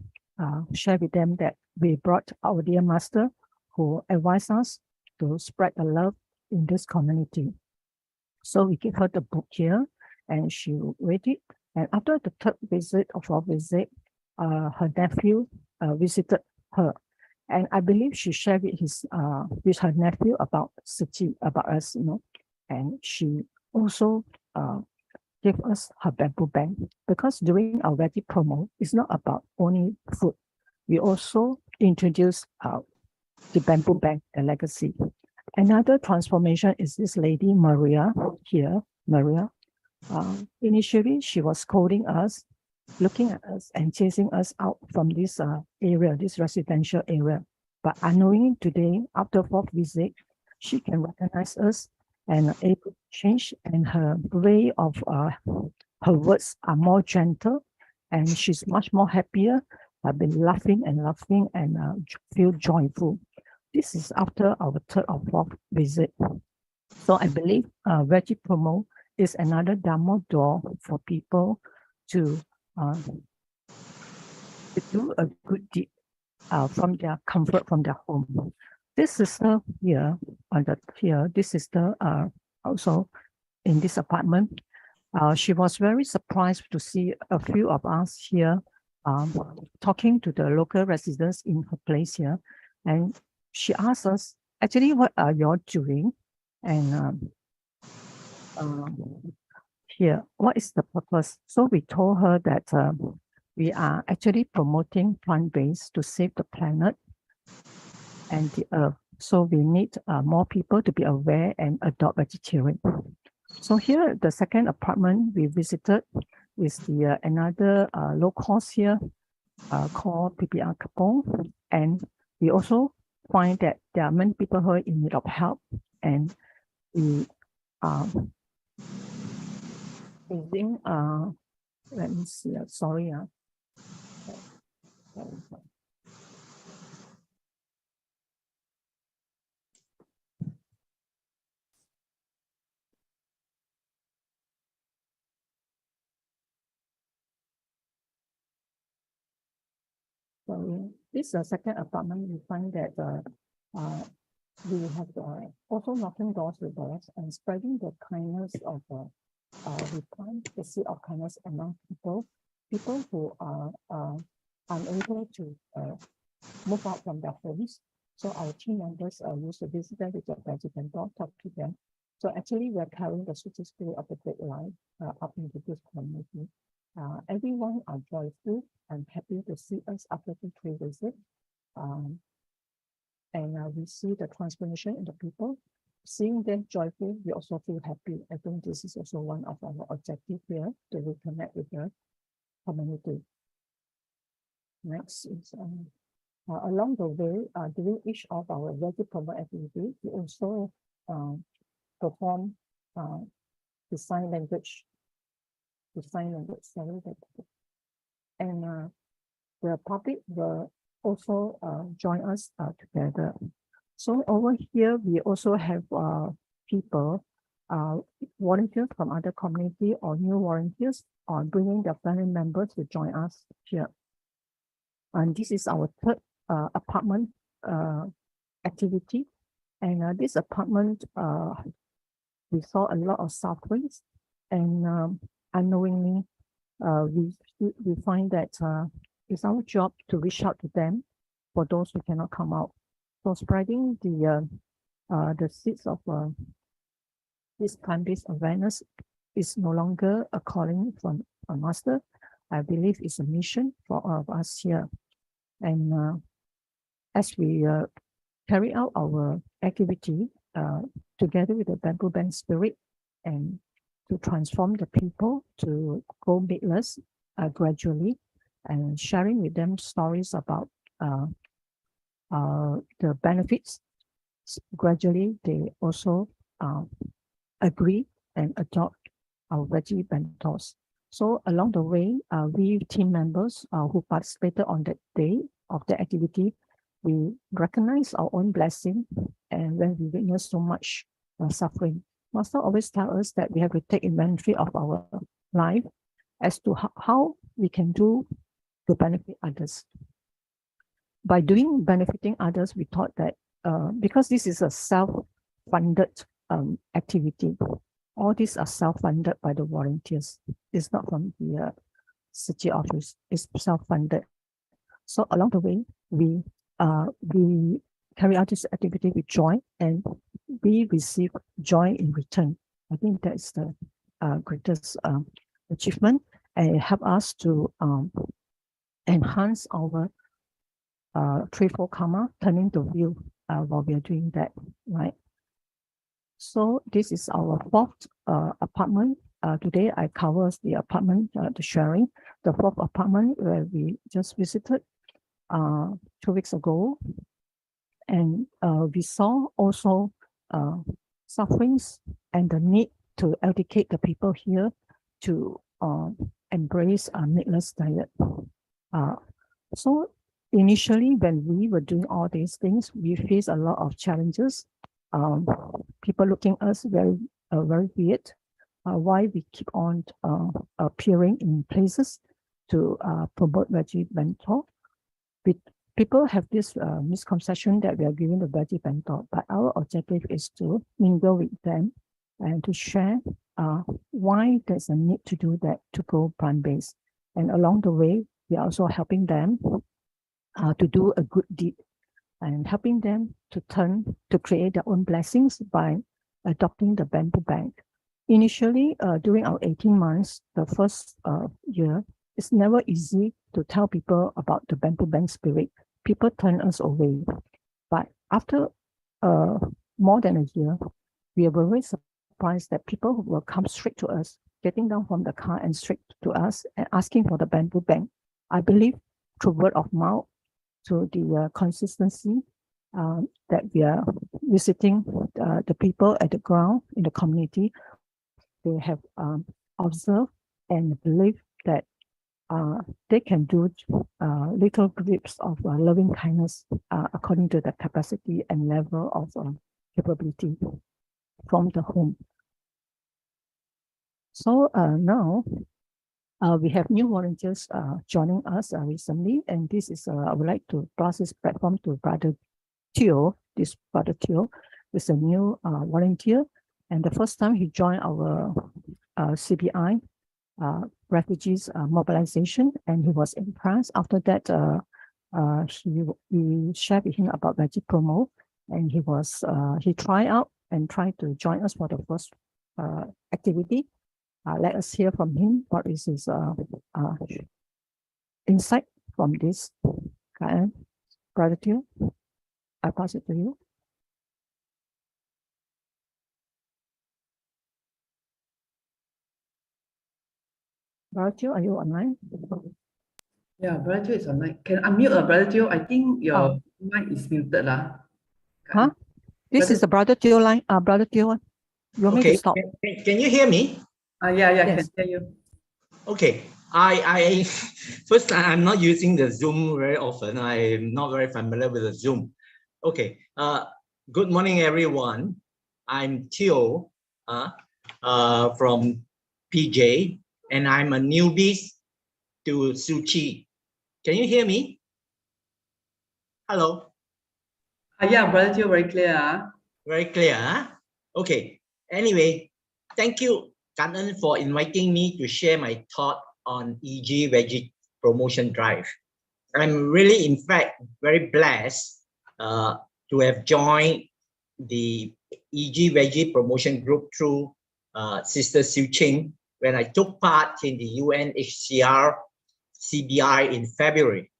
share with them that we brought our dear master who advised us to spread the love in this community. So we give her the book here and she read it. And after the third visit of our visit, her nephew visited her. And I believe she shared with her nephew about Tzu Chi, about us, and she also gave us her bamboo bank, because during our veggie promo, it's not about only food. We also introduced the bamboo bank, the legacy. Another transformation is this lady, Maria, here, Maria. Initially, she was scolding us, looking at us and chasing us out from this area, this residential area. But unknowingly today, after 4th visit, she can recognize us and able to change, and her way of her words are more gentle, and she's much more happier. I've been laughing and feel joyful. This is after our 3rd or 4th visit. So I believe Veggie Promo is another Dharma door for people to do a good deed from their comfort, from their home. This sister here, this sister also in this apartment, she was very surprised to see a few of us here talking to the local residents in her place here. And she asked us, actually, what are you all doing? And here, what is the purpose? So we told her that we are actually promoting plant-based to save the planet and the earth. So we need more people to be aware and adopt vegetarian. So here, the second apartment we visited is the another low cost here called PPR Kapong. And we also find that there are many people who are in need of help, and we are using, let me see, sorry. So this is the second apartment. We find that we have also knocking doors with us and spreading the kindness of we plant the seed of kindness among people who are unable to move out from their homes. So our team members used to visit them with their veggie and talk to them. So actually, we're carrying the sweet spirit of the great life up into this community. Everyone are joyful and happy to see us after the 3 visits. And we see the transformation in the people. Seeing them joyful, we also feel happy. I think this is also one of our objectives here, to reconnect with the community. Next is along the way, during each of our veggie promo activities, we also perform the sign language, sorry, and the public will also join us together. So over here, we also have people, volunteers from other community or new volunteers, bringing their family members to join us here. And this is our third apartment activity. And this apartment, we saw a lot of sufferings, and unknowingly, we find that it's our job to reach out to them for those who cannot come out. So spreading the seeds of this plant-based awareness is no longer a calling from a master. I believe it's a mission for all of us here. And as we carry out our activity together with the Bamboo Bank spirit and to transform the people to go meatless gradually, and sharing with them stories about the benefits, gradually they also agree and adopt our veggie bentos. So along the way, we team members who participated on that day of the activity, we recognize our own blessing, and when we witness so much suffering, Master always tells us that we have to take inventory of our life as to how we can do to benefit others. By benefiting others, we thought that because this is a self-funded activity, all these are self-funded by the volunteers. It's not from the city office, it's self-funded. So along the way, we carry out this activity with joy, and we receive joy in return. I think that's the greatest achievement, and it helps us to enhance our threefold karma, turning the wheel while we are doing that, right? So this is our fourth apartment. Today I cover the apartment, the sharing, the fourth apartment where we just visited 2 weeks ago. And we saw also sufferings and the need to educate the people here to embrace a meatless diet. So initially, when we were doing all these things, we faced a lot of challenges. People looking at us very weird. Why we keep on appearing in places to promote veggie bento. People have this misconception that we are giving the veggie bento, but our objective is to mingle with them and to share why there's a need to do that to go plant-based. And along the way, we are also helping them to do a good deed and helping them to create their own blessings by adopting the bamboo bank. Initially, during our 18 months, the first year, it's never easy to tell people about the bamboo bank spirit. People turn us away. But after more than a year, we are very surprised that people will come straight to us, getting down from the car and straight to us and asking for the bamboo bank. I believe through word of mouth, through the consistency that we are visiting the people at the ground in the community, they have observed and believe that they can do little grips of loving kindness according to the capacity and level of capability from the home. So now we have new volunteers joining us recently, and this is I would like to pass this platform to Brother Teo. This Brother Teo is a new volunteer, and the first time he joined our CBI refugees mobilization, and he was impressed. After that, we shared with him about Veggie Promo, and he tried out and tried to join us for the first activity. Let us hear from him what is his insight from this. Brother Teo, I pass it to you. Brother Teo, are you online?
Yeah, Brother Joe is on mic. Can unmute Brother Joe? I think your mic is muted lah.
Huh? This
Brother-
is the brother Teo line. Brother Teo one. You want me to
Okay,
stop?
can you hear me?
Yeah,
Yes.
can hear you.
Okay, I first I'm not using the Zoom very often. I'm not very familiar with the Zoom. Okay, good morning everyone. I'm Theo from PJ, and I'm a newbie to Tzu Chi. Can you hear me? Hello.
Yeah, Brother Joe, very clear.
Very clear, huh? Okay. Anyway, thank you, Kanan, for inviting me to share my thought on EG Veggie promotion drive. I'm really, in fact, very blessed to have joined the EG Veggie promotion group through Sister Su Ching when I took part in the UNHCR CBI in February.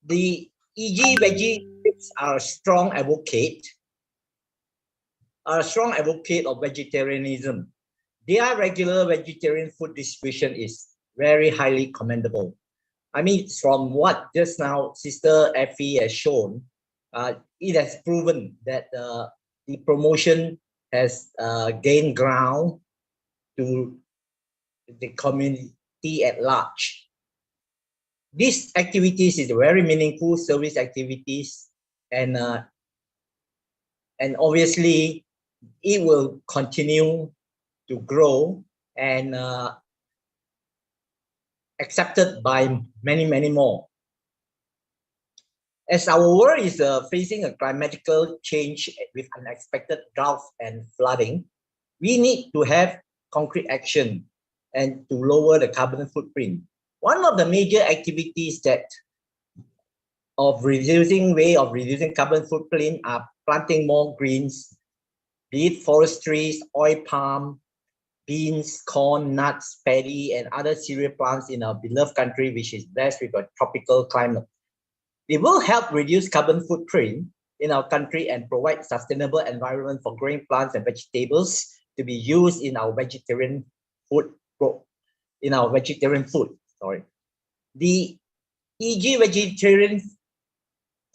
The EG Veggie are a strong advocate of vegetarianism. Their regular vegetarian food distribution is very highly commendable. I mean, from what just now Sister Effie has shown, it has proven that the promotion has gained ground to the community at large. These activities is very meaningful service activities, and obviously it will continue to grow and accepted by many more. As our world is facing a climatical change with unexpected drought and flooding, we need to have concrete action and to lower the carbon footprint. One of the major activities of reducing carbon footprint are planting more greens, be it forestries, oil palm, beans, corn, nuts, paddy, and other cereal plants in our beloved country, which is blessed with a tropical climate. It will help reduce carbon footprint in our country and provide sustainable environment for growing plants and vegetables to be used in our vegetarian food. The EG vegetarian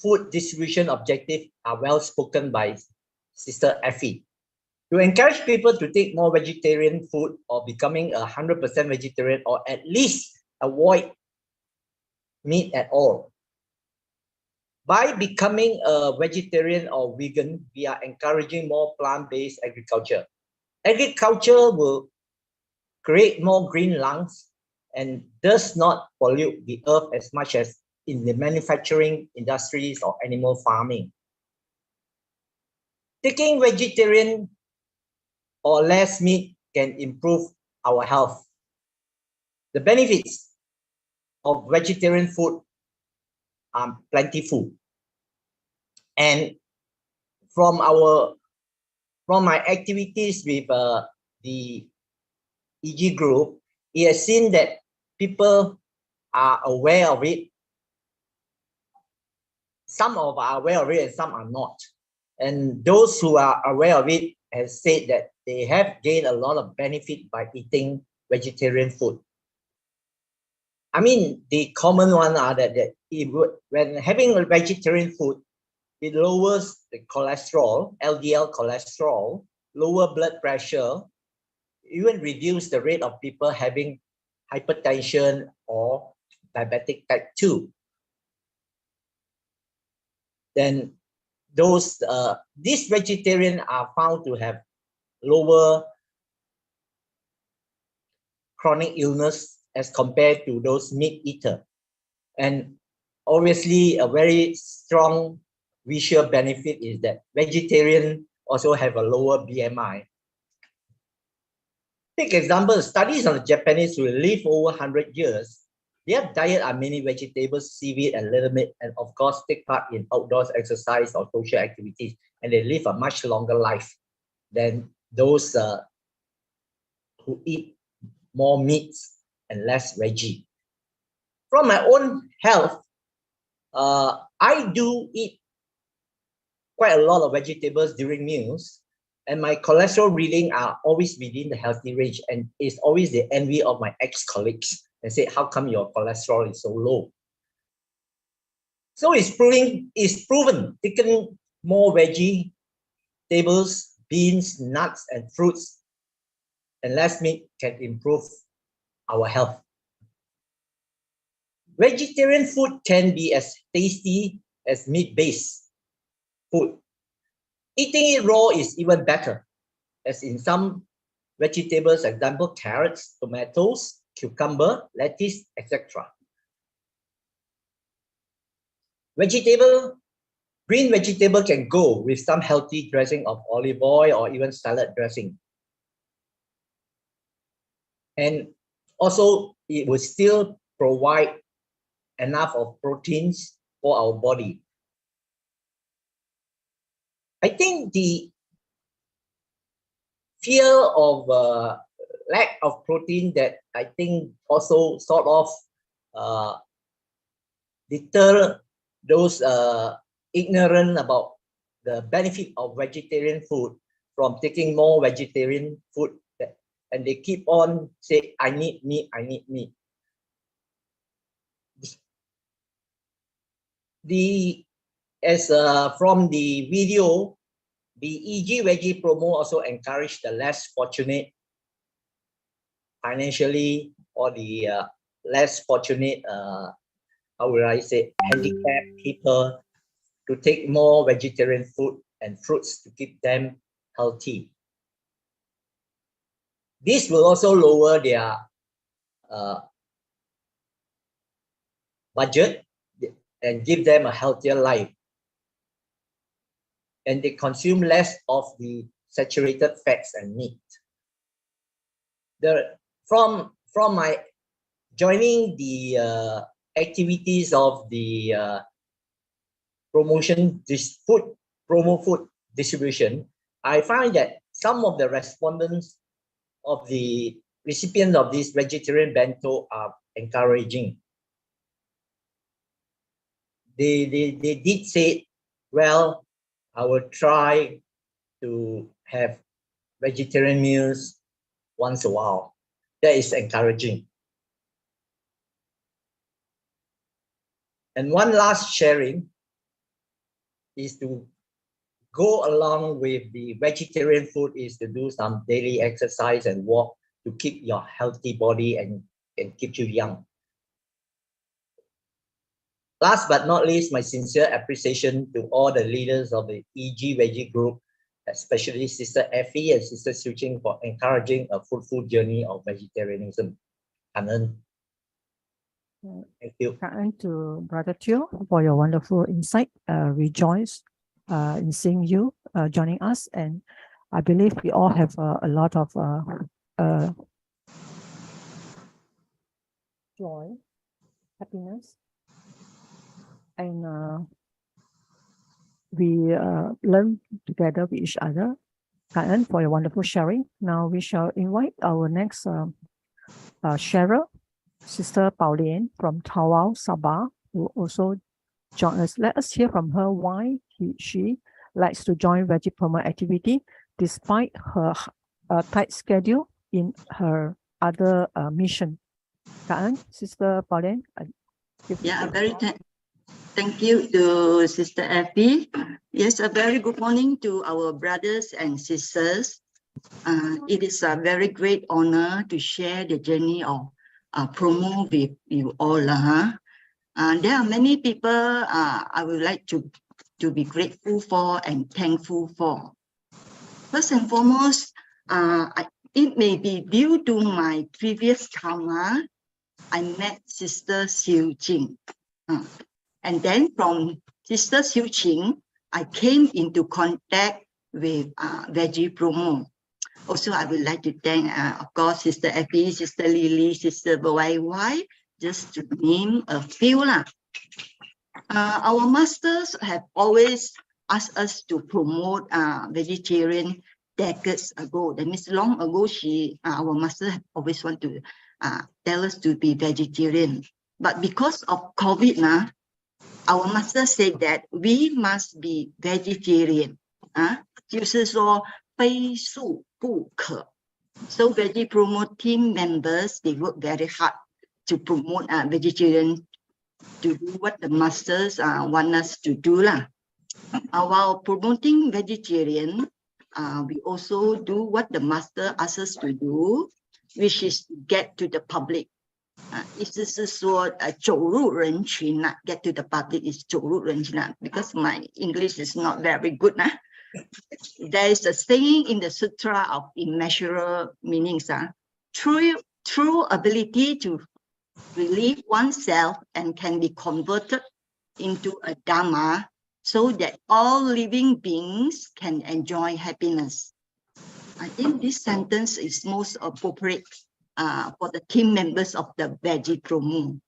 food distribution objectives are well spoken by Sister Effie. To encourage people to take more vegetarian food or becoming 100% vegetarian, or at least avoid meat at all. By becoming a vegetarian or vegan, we are encouraging more plant-based agriculture. Agriculture will create more green lungs and does not pollute the earth as much as in the manufacturing industries or animal farming. Taking vegetarian or less meat can improve our health. The benefits of vegetarian food are plentiful. And from my activities with the EG group, it has seen that people are aware of it. Some are aware of it and some are not. And those who are aware of it have said that they have gained a lot of benefit by eating vegetarian food. I mean, the common one are that when having a vegetarian food, it lowers the cholesterol, LDL cholesterol, lower blood pressure, even reduce the rate of people having hypertension or diabetic type 2. Then these vegetarians are found to have lower chronic illness as compared to those meat eater. And obviously a very strong visual benefit is that vegetarians also have a lower BMI. Take example, studies on the Japanese who live over 100 years. Their diet are mainly vegetables, seaweed, and little meat, and of course take part in outdoors exercise or social activities, and they live a much longer life than those who eat more meats and less veggie. From my own health, I do eat quite a lot of vegetables during meals, and my cholesterol reading are always within the healthy range, and it's always the envy of my ex-colleagues and say, how come your cholesterol is so low? So it's proven taking more vegetables, beans, nuts, and fruits, and less meat can improve our health. Vegetarian food can be as tasty as meat-based food. Eating it raw is even better, as in some vegetables, example, carrots, tomatoes, cucumber, lettuce, etc. Green vegetable can go with some healthy dressing of olive oil or even salad dressing. And also, it will still provide enough of proteins for our body. I think the fear of lack of protein that I think also sort of deter those ignorant about the benefit of vegetarian food from taking more vegetarian food, and they keep on say, I need meat, I need meat. From the video, the EG Veggie promo also encouraged the less fortunate financially, or the less fortunate, how would I say, handicapped people to take more vegetarian food and fruits to keep them healthy. This will also lower their budget and give them a healthier life. And they consume less of the saturated fats and meat. From my joining the activities of the promo food distribution, I find that some of the respondents of the recipients of this vegetarian bento are encouraging. They did say, well, I will try to have vegetarian meals once a while. That is encouraging. And one last sharing is to go along with the vegetarian food is to do some daily exercise and walk to keep your healthy body and keep you young. Last but not least, my sincere appreciation to all the leaders of the EG Veggie group, especially Sister Effie and Sister Su Ching, for encouraging a fruitful journey of vegetarianism. Thank you.
And to Brother Teo for your wonderful insight. Rejoice in seeing you joining us, and I believe we all have a lot of joy, happiness, and we learn together with each other. And for your wonderful sharing. Now we shall invite our next sharer, Sister Hualien from Tawau, Sabah, who also join us. Let us hear from her why she likes to join Veggie Promo activity despite her tight schedule in her other mission. Sister Hualien.
Yeah, thank you to Sister Effie. Yes, a very good morning to our brothers and sisters. It is a very great honor to share the journey of promo with you all. There are many people I would like to be grateful for and thankful for. First and foremost, it may be due to my previous karma. I met Sister Su Ching. And then from Sister Su Ching, I came into contact with Veggie Promo. Also, I would like to thank, of course, Sister Effie, Sister Lily, Sister Y, just to name a few. Our masters have always asked us to promote vegetarian decades ago. That means long ago, our master have always want to tell us to be vegetarian. But because of COVID, our master said that we must be vegetarian. 就是说非素不可. So Veggie Promote team members, they work very hard to promote vegetarian, to do what the masters want us to do lah. While promoting vegetarian, we also do what the master asks us to do, which is to get to the public. 意思是说走入人群 get to the public is 走入人群 because my English is not very good. There is a saying in the Sutra of immeasurable meanings. True ability to relieve oneself and can be converted into a Dharma so that all living beings can enjoy happiness. I think this sentence is most appropriate for the team members of the Veggie Promo.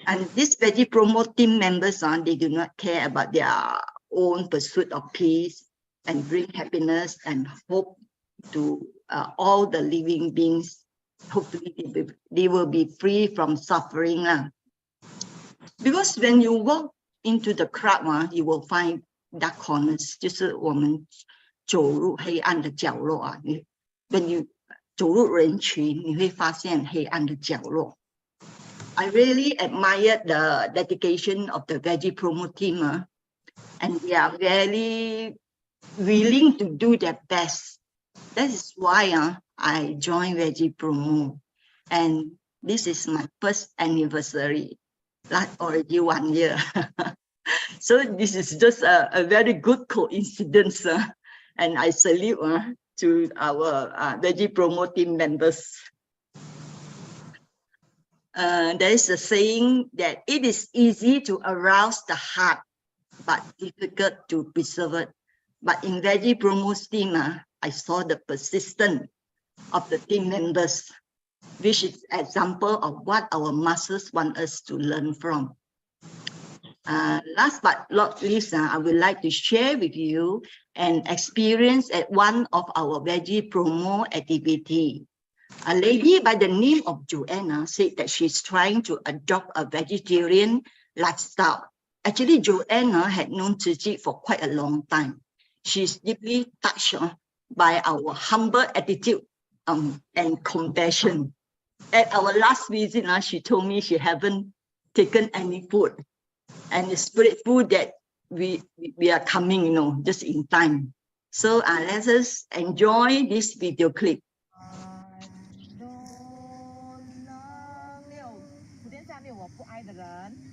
And these Veggie Promo team members, they do not care about their own pursuit of peace and bring happiness and hope to all the living beings. Hopefully they will be free from suffering. Because when you walk into the crowd, you will find dark corners. 就是我们走入黑暗的角落 When you 走入人群，你会发现黑暗的角落。I really admire the dedication of the Veggie Promo team, and they are very willing to do their best. That is why I joined Veggie Promo, and this is my first anniversary, like already 1 year. So this is just a very good coincidence, and I salute to our Veggie Promo team members. There is a saying that it is easy to arouse the heart, but difficult to preserve it. But in Veggie Promo's team, I saw the persistence of the team members, which is an example of what our masters want us to learn from. Last but not least, I would like to share with you an experience at one of our Veggie Promo activity. A lady by the name of Joanna said that she's trying to adopt a vegetarian lifestyle. Actually, Joanna had known Tzu Chi for quite a long time. She's deeply touched by our humble attitude and compassion. At our last visit, she told me she haven't taken any food. And it's grateful that we are coming, just in time. So let us enjoy this video clip.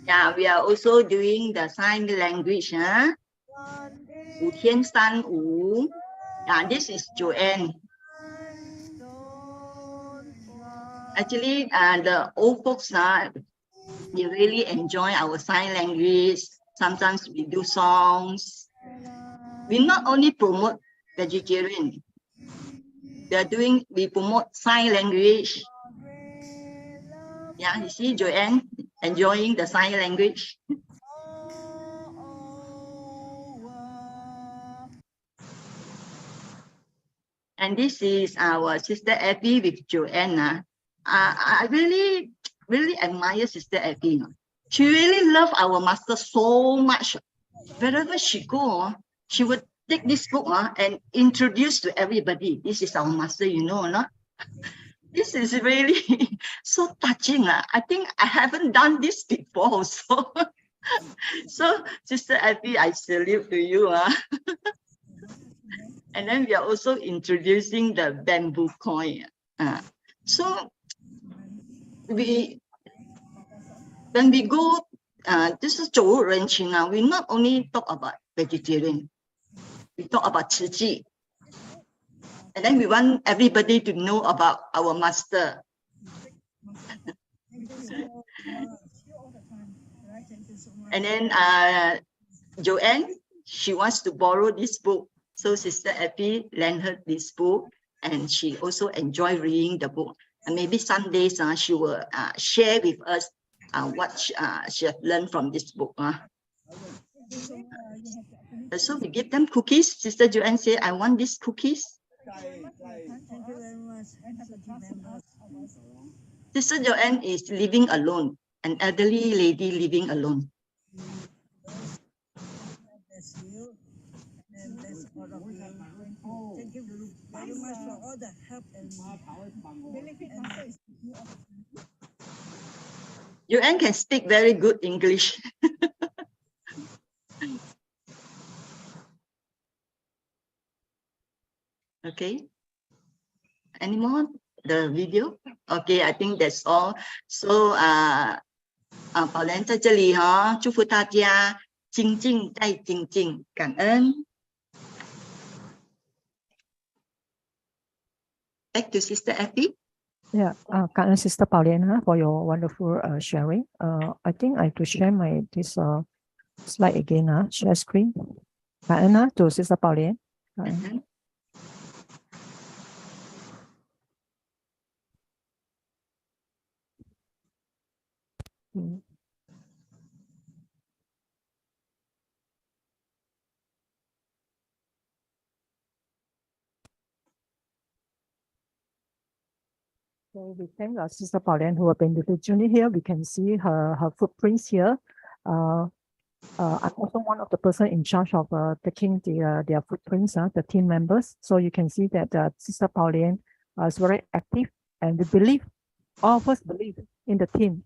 Yeah, we are also doing the sign language. 五天三无. Yeah, this is Joanne. Actually, the old folks, they really enjoy our sign language. Sometimes we do songs. We not only promote vegetarian, we promote sign language. Yeah, you see Joanne enjoying the sign language. And this is our sister Effie with Joanna. I really admire Sister Effie. She really loves our master so much. Wherever she go, she would take this book and introduce to everybody. This is our master, no? This is really so touching. I think I haven't done this before. So Sister Effie, I salute to you. And then we are also introducing the bamboo coin. So when we go, this is 走入人群, we not only talk about vegetarian, we talk about Tzu Chi. And then we want everybody to know about our master. And then Joanne, she wants to borrow this book. So Sister Effie lent her this book, and she also enjoyed reading the book. And maybe some days she will share with us what she has learned from this book. So we give them cookies. Sister Joanne said, I want these cookies. Sister Joanne is living alone, an elderly lady living alone.
Thank you very much for all the help and
UN can speak very good English. Okay. Any more? The video? Okay, I think that's all. So, 宝莲在这里哈、祝福大家精进再精进，感恩。Back to Sister Effie.
Yeah, 感恩 Sister Pauline for your wonderful sharing. I think I have to share my this slide again. Share screen. 感恩to Sister Pauline. 感恩。So we thank our Sister Pauline who have been with the journey here. We can see her footprints here. I'm also one of the person in charge of taking their footprints, the team members. So you can see that Sister Pauline is very active, and we believe, all of us believe in the team.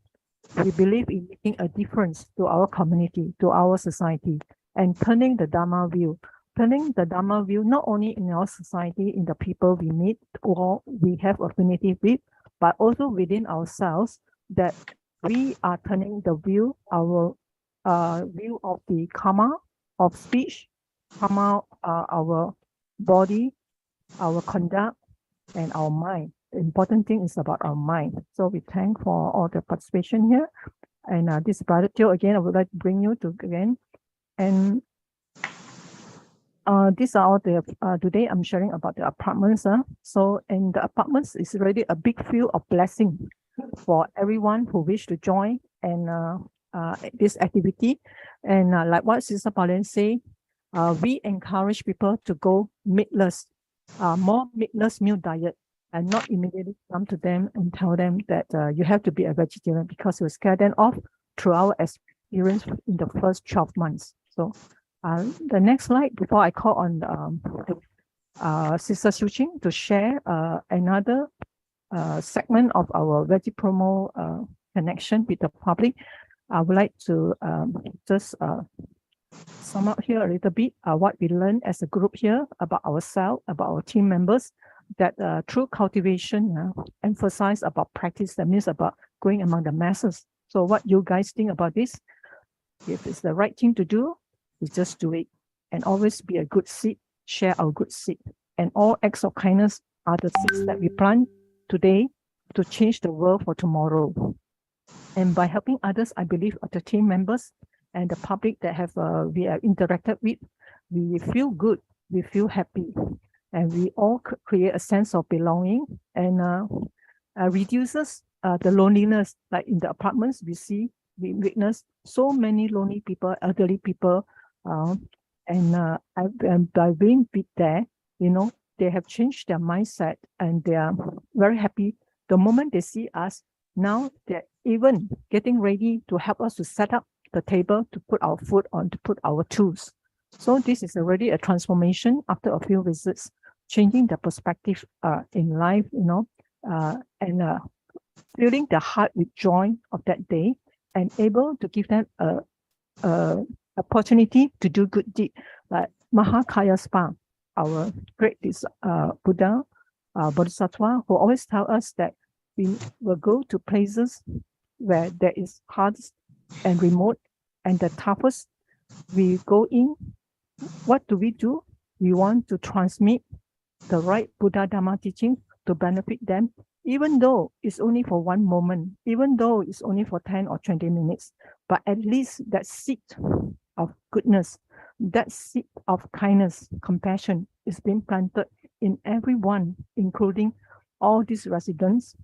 We believe in making a difference to our community, to our society, and turning the Dharma wheel. Turning the Dharma wheel not only in our society, in the people we meet or we have affinity with, but also within ourselves, that we are turning the wheel, our view of the karma of speech, karma, our body, our conduct, and our mind. The important thing is about our mind. So we thank for all the participation here. And this Brother Teo, again, I would like to bring you to again. And these are all the, today I'm sharing about the apartments. So in the apartments is really a big field of blessing for everyone who wish to join and this activity. And like what Sister Pauline say, we encourage people to go meatless, more meatless meal diet, and not immediately come to them and tell them that you have to be a vegetarian, because we scare them off through our experience in the first 12 months. So the next slide, before I call on Sister Su Ching to share another segment of our Veggie promo connection with the public, I would like to just sum up here a little bit what we learned as a group here about ourselves, about our team members, that through cultivation, emphasize about practice, that means about going among the masses. So what you guys think about this? If it's the right thing to do, we just do it, and always be a good seed, share our good seed. And all acts of kindness are the seeds that we plant today to change the world for tomorrow. And by helping others, I believe the team members and the public that have we have interacted with, we feel good, we feel happy, and we all create a sense of belonging, and reduces the loneliness. Like in the apartments, we witness so many lonely people, elderly people, and by being with there, they have changed their mindset, and they are very happy. The moment they see us, now they're even getting ready to help us to set up the table, to put our food on, to put our tools. So this is already a transformation after a few visits, changing the perspective in life, and filling the heart with joy of that day, and able to give them a opportunity to do good deed. Like Mahakaya Spa, our great Buddha, Bodhisattva, who always tell us that we will go to places where there is hardest and remote and the toughest. We go in. What do? We want to transmit the right Buddha Dharma teaching to benefit them, even though it's only for one moment, even though it's only for 10 or 20 minutes, but at least that seed of goodness, that seed of kindness, compassion is being planted in everyone, including all these residents,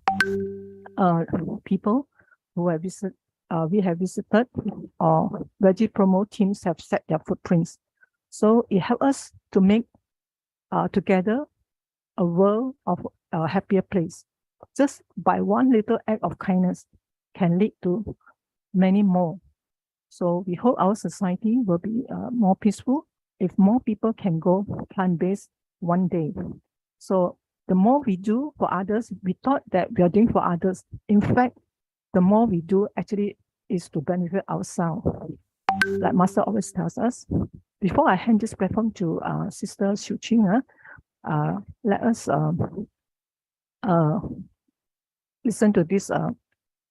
people who have visited, we have visited, or Veggie promo teams have set their footprints. So it helps us to make together a world of a happier place. Just by one little act of kindness can lead to many more. So we hope our society will be more peaceful if more people can go plant-based one day. So the more we do for others, we thought that we are doing for others. In fact, the more we do actually is to benefit ourselves. Like Master always tells us. Before I hand this platform to Sister Su Ching, let us listen to this,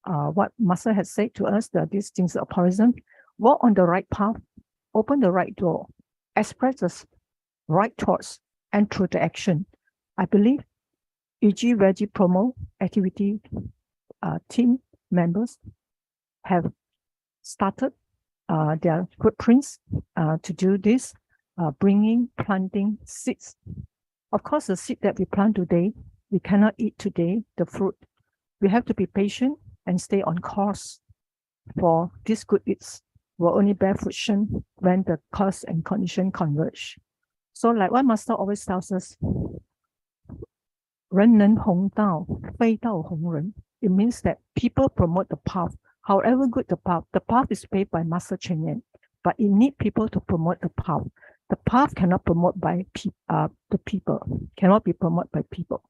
what Master has said to us, that these things are horizon. Walk on the right path, open the right door, express the right thoughts, and through the action. I believe Veggie promo activity team members have started their footprints to do this, planting seeds. Of course, the seed that we plant today, we cannot eat today, the fruit. We have to be patient and stay on course, for these good deeds will only bear fruition when the cause and condition converge. So like what Master always tells us, 人能弘道，非道弘人. It means that people promote the path. However good the path is paved by Master Cheng Yen, but it needs people to promote the path. The path cannot promote by the people, cannot be promoted by people.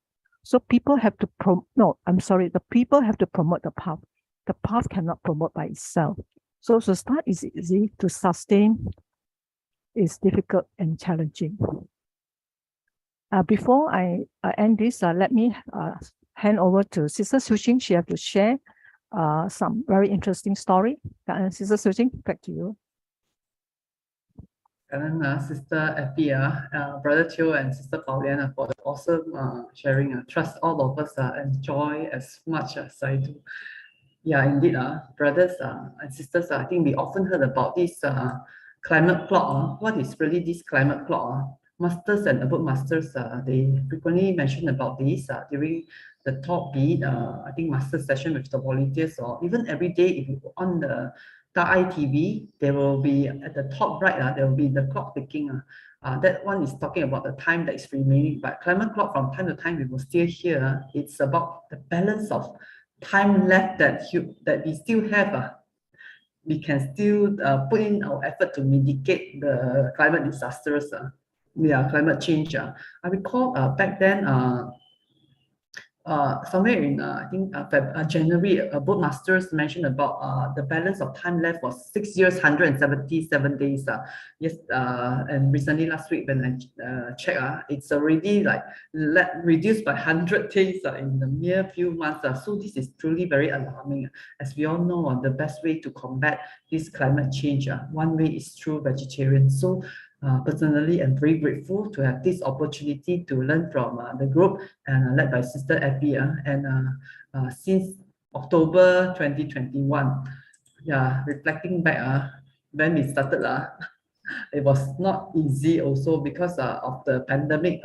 So people have to the people have to promote the path. The path cannot promote by itself. So to start is easy, to sustain is difficult and challenging. Before I end this, let me hand over to Sister Su Ching. She has to share some very interesting story. Sister Su Ching, back to you.
And Sister Effie, Brother Teo and Sister Hualien for the awesome sharing. Trust all of us enjoy as much as I do. Yeah, indeed, brothers and sisters, I think we often heard about this climate clock. What is really this climate clock? Masters and above masters, they frequently mention about this during the talk, be it, I think master session with the volunteers, or even every day if you on the Tai TV, there will be at the top right, there will be the clock ticking. That one is talking about the time that is remaining, but climate clock from time to time we will still hear it's about the balance of time left that we still have. We can still put in our effort to mitigate the climate disasters. Climate change. I recall back then, somewhere in I think January, both masters mentioned about the balance of time left was 6 years, 177 days. Yes, and recently last week when I checked, it's already like reduced by 100 days in the mere few months. So this is truly very alarming. As we all know, the best way to combat this climate change, one way is through vegetarian. So personally, I'm very grateful to have this opportunity to learn from the group and led by Sister Effie. Since October 2021, reflecting back when we started, it was not easy also because of the pandemic.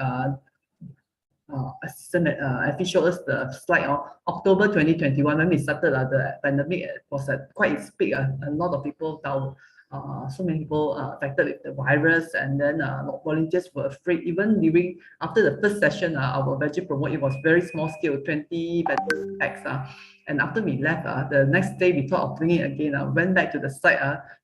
Effie showed us the slide of October 2021 when we started. The pandemic was at quite its peak. A lot of people down. So many people affected with the virus, and then volunteers were afraid. Even after the first session, our Veggie promote, it was very small scale, 20 packs. And after we left, the next day we thought of doing it again. Went back to the site.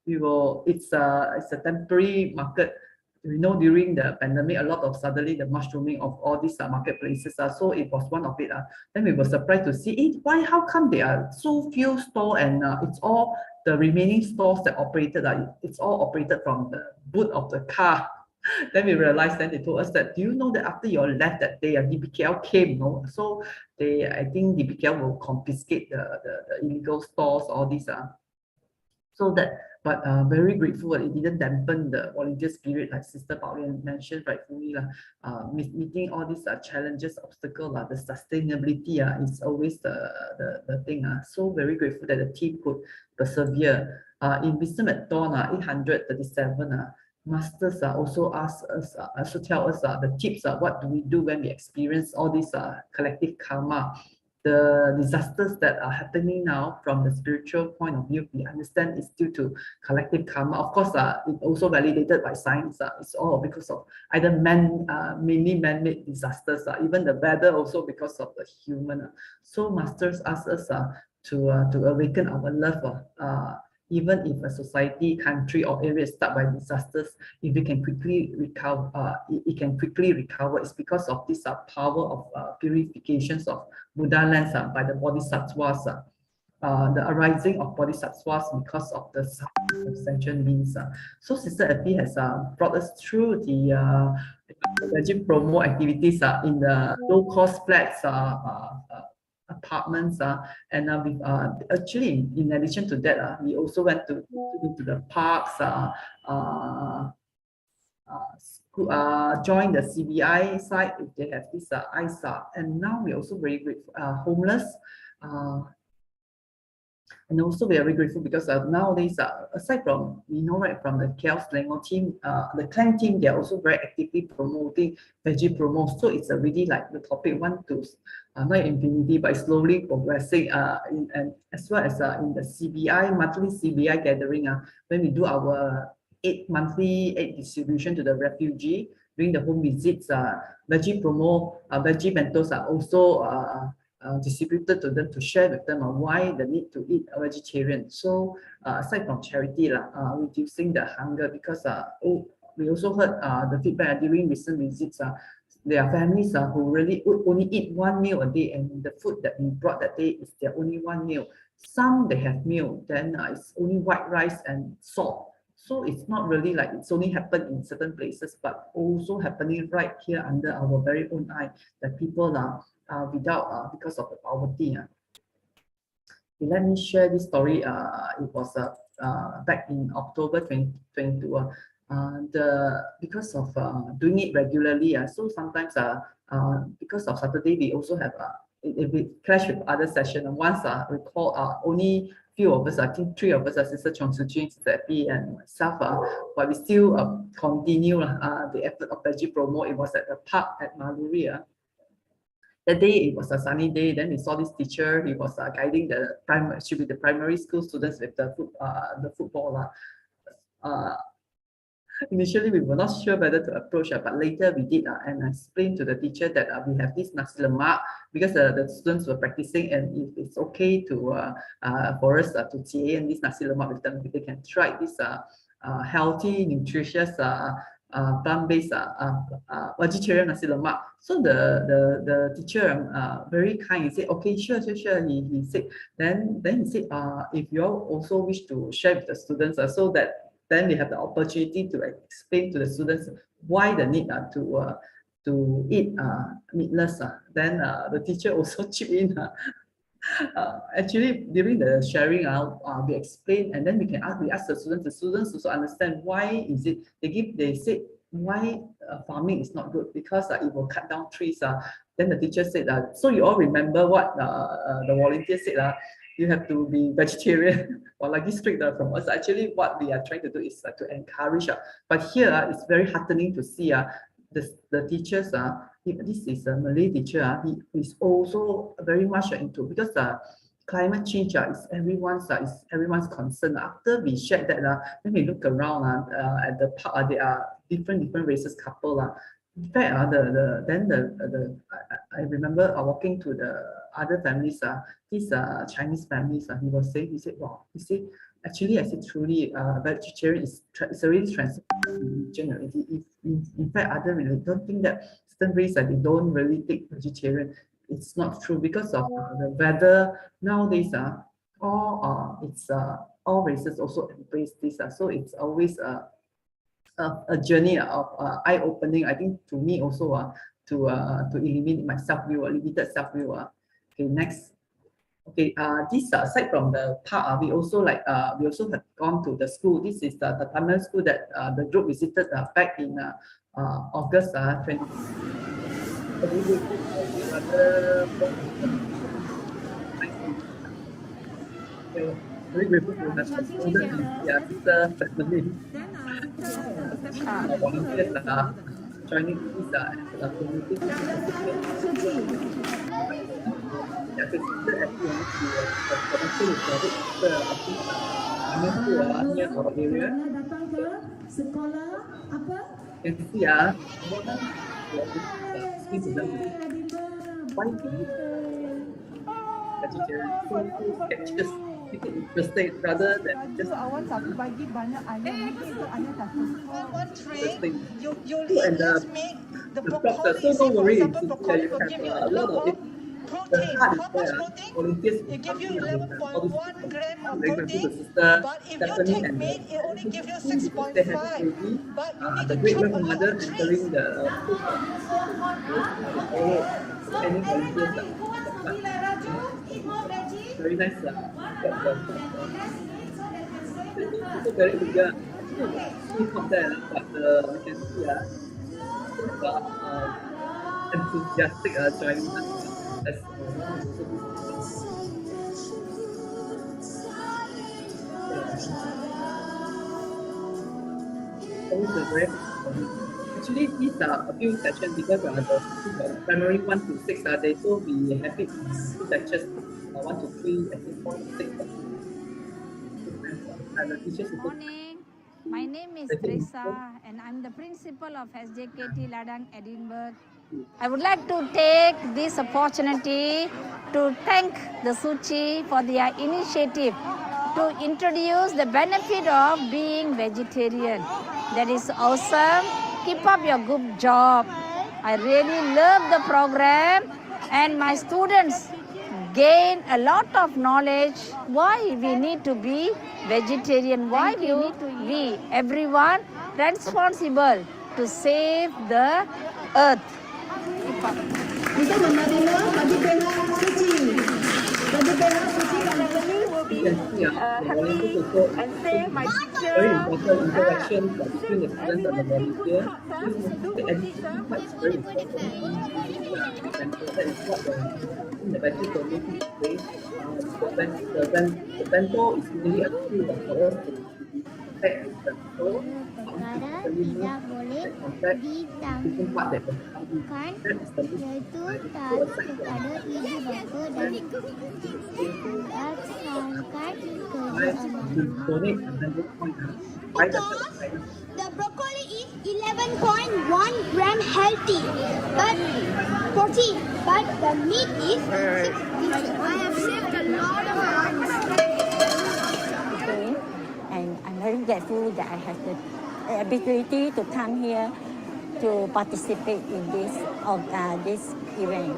It's a temporary market. We know during the pandemic, a lot of suddenly the mushrooming of all these marketplaces. So it was one of it. Then we were surprised to see how come there are so few stores, and it's all the remaining stores that operated. It's all operated from the boot of the car. Then we realized, then they told us that, do you know that after you left that day, DBKL came, no? So I think DBKL will confiscate the illegal stores, all these. But very grateful that it didn't dampen the volunteer spirit, like Sister Hualien mentioned rightfully. Meeting all these challenges, obstacles, the sustainability is always the thing. So very grateful that the team could persevere. In Wisdom at Dawn, 837, masters also ask us, also tell us the tips. What do we do when we experience all these collective karma? The disasters that are happening now from the spiritual point of view, we understand is due to collective karma. Of course, it's also validated by science. It's all because of either mainly man-made disasters, even the weather also because of the human. So masters ask us to awaken our love even if a society, country, or area is struck by disasters, if it can quickly recover, it can quickly recover. It's because of this power of purifications of Buddha lands by the bodhisattvas. The arising of bodhisattvas because of the ascension means. So Sister Effie has brought us through the Veggie promo activities in the low-cost flats, apartments, and we actually in addition to that, we also went to into the parks, join the CBI side if they have this ISA, and now we're also very grateful, homeless. And also we are very grateful because nowadays, aside from, we know right from the KL Selangor team, the clan team, they're also very actively promoting Veggie promo. So it's already like the topic one to not infinity, but slowly progressing. And as well as in the CBI, monthly CBI gathering, when we do our monthly aid distribution to the refugee during the home visits, Veggie promo, Veggie bentos are also distributed to them to share with them why the need to eat a vegetarian. So aside from charity, reducing the hunger, because we also heard the feedback during recent visits. There are families who really only eat one meal a day, and the food that we brought that day is their only one meal. Some they have meal, then it's only white rice and salt. So it's not really like it's only happened in certain places, but also happening right here under our very own eye, that people are without because of the poverty. Okay, let me share this story. It was back in October 2022. Because of doing it regularly, so sometimes because of Saturday, we also have if we clash with other session. Once we call only few of us, I think 3 of us, Sister Su Ching, Sister Effie, and myself, but we still continue the effort of Veggie promo. It was at the park at Maluri. That day it was a sunny day. Then we saw this teacher. He was guiding the primary school students with the football. Initially, we were not sure whether to approach, but later we did, and I explained to the teacher that we have this nasi lemak because the students were practicing, and if it's okay to for us to jie and this nasi lemak with them, they can try this healthy, nutritious, plant-based vegetarian nasi lemak. So the teacher very kind. He said, okay, sure. He said, then he said, if you all also wish to share with the students, so that then we have the opportunity to explain to the students why the need to eat meatless. Then the teacher also chipped in. Actually, during the sharing, we explain, and then we ask the students also understand why is it they say why farming is not good, because it will cut down trees. Then the teacher said, so you all remember what the volunteer said, you have to be vegetarian or like this strict from us. Actually, what we are trying to do is to encourage. But here, it's very heartening to see the teachers. This is a Malay teacher. He is also very much into, because climate change is everyone's concern. After we shared that, then we look around at the park. There are different races couple. In fact, I remember walking to the other families, these Chinese families. He said, wow, actually, I said, truly, vegetarian is already transformed generally. In fact, other religions don't think that certain race they don't really take vegetarian. It's not true, because of the weather nowadays. All races also embrace this. So it's always a journey of eye-opening, I think, to me also, to eliminate my self-view, limited self-view. Okay, next. Okay, this aside from the park, we also have gone to the school. This is the primary school that the group visited back in August 20. Very grateful to have sister family. Volunteers joining this community. Near our area. You can see speak to them. Why do you vegetarian? So sketches make it interesting rather than just
awak tak bagi banyak onion, mungkin itu onion tak cukup.
One tray,
interesting.
you
And
let's make the
the props are
broccoli.
so
See,
don't
for
worry,
example,
you
broccoli will
have
give you
a
a lot
lot of
of
it. The
protein.
heart is
How much
there.
protein?
Volunteers
It give you
will come in, all these
11.1 gram of
very grateful to
protein.
Sister
But if you
Stephanie
take
and
meat, it only give you
because they have
6.5.
already
But you need
the
to
great
chop a lot
grandmother
of
entering
trees.
the food to follow any volunteers take part. Very nice. Get the also very bigger. We come there, but we can see enthusiastic joining us as one of the service members. Always a very actually these are a few sections because the primary 1 to 6 they so be happy two lectures 1 to 3 I think 4 to 6 and the teachers
Good morning. My name is Teresa and I'm the principal of SJKT Ladang, Edinburgh. I would like to take this opportunity to thank the Tzu Chi for their initiative to introduce the benefit of being vegetarian. That is awesome. Keep up your good job. I really love the program and my students gain a lot of knowledge why we need to be vegetarian, why we need to be everyone responsible to save the earth.
Kita menerima bagi pihak Su Ching. Bagi pihak Su Ching family will be happy and safe. My teacher.
very important interaction between the students and the volunteer. The education part is very important. And that is what in the Veggie community today, the bento is really a tool for us to protect the people.
Tidak boleh ditambahkan yaitu taat kepada ibu bapa dan melaksanakan
The broccoli is 11.1 gram healthy, but protein, but the meat is 6. I have saved a lot of money.
And I'm very grateful that I have the ability to come here to participate in this event.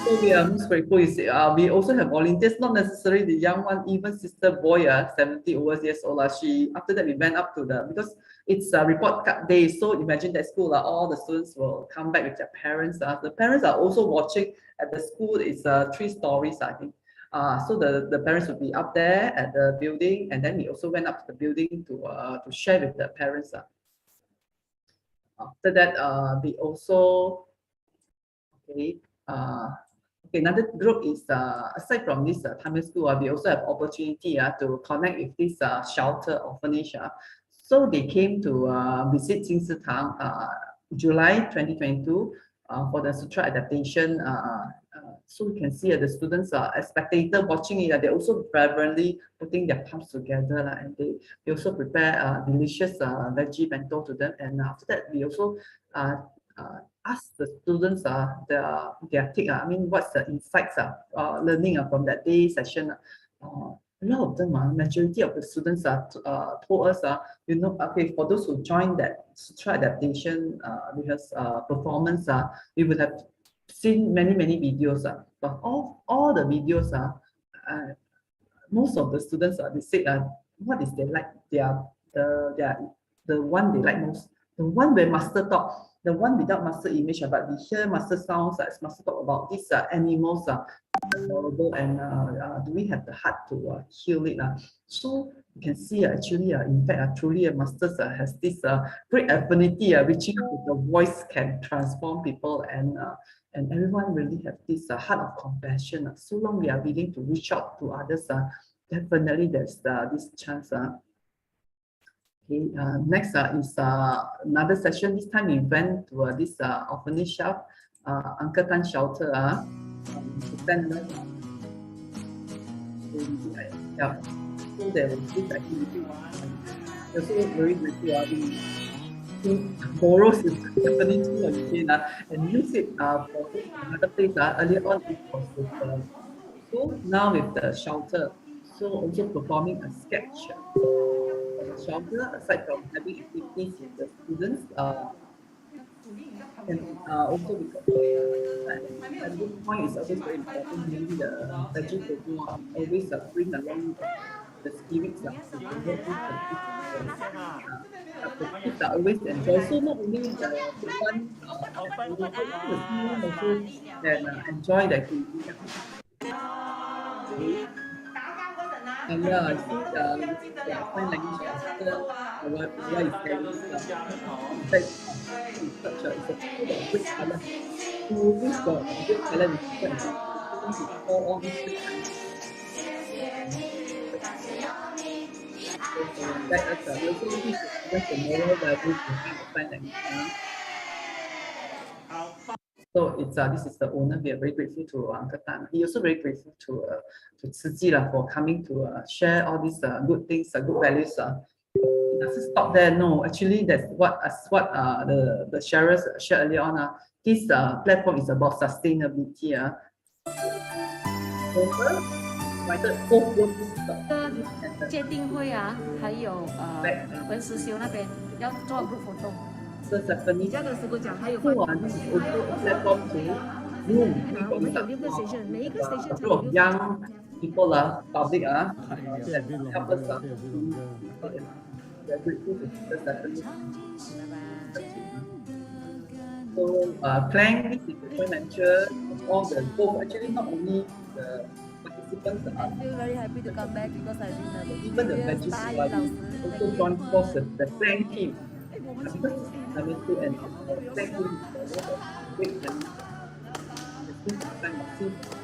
So we are most grateful. We also have volunteers, not necessarily the young one, even Sister Boy, 70 years old. She after that we went up to because it's a report card day. So imagine that school, all the students will come back with their parents. The parents are also watching at the school. It's 3 stories, I think. So the parents will be up there at the building, and then we also went up to the building to share with the parents. After that, we also another group is aside from this Tamil school, we also have opportunity to connect with this shelter orphanage. So they came to visit Jing Si Tang July 2022 for the sutra adaptation. So we can see the students as spectators watching it. They're also reverently putting their palms together, and they also prepare delicious veggie bento to them. And after that, we also ask the students their take. I mean, what's the insights learning from that day session. A lot of them, majority of the students told us, for those who joined that sutra adaptation performance, we would have seen many videos. But all the videos, most of the students they said what is they like, the one they like most, the one where master talk. The one without master image, but we hear master sounds as master talk about these animals horrible, and do we have the heart to heal it? So you can see actually, in fact, truly a master has this great affinity, reaching out with the voice can transform people, and everyone really have this heart of compassion. So long we are willing to reach out to others, definitely there's this chance. Okay, next is another session. This time we went to this orphanage shop, Uncle Tan shelter. Yeah, so there was this activity. Also very grateful. borrow Japanese tool again and use it for another place. Earlier on it was with the school, now with the shelter. So also performing a sketch for the shelter, aside from having activities with the students, and also because at this point is always very important, mainly the veggie program always bring along the spirits to promote this the kids are always enjoy. So not only the big one, also the small one also can enjoy the activity. And yeah, I see the sign language master why is carrying this in fact it's such a skill of great talent. Who is got a great talent is quite important to call all these great talent. Guide us. We also teach the students the moral values behind the sign language. So it's this is the owner. We are very grateful to Uncle Tan. He also very grateful to Tzu Chi for coming to share all these good things, good values. It doesn't stop there. No, actually, that's what the sharers shared earlier on. This platform is about sustainability. Owner invited both groups.
界定会啊，还有文思修那边要做 group 活动。
你
家的师傅讲还有。
So this is also a platform to room.
我们有6个 station， 每一个 station 才有6
young people public that help us we are grateful to Sister Stephanie. So Clang, this is the joint venture of all the both actually not only the participants
I feel very happy to come back because I've been
even the Veggie also joined forces the Clang team. Because Temasek and Clang team is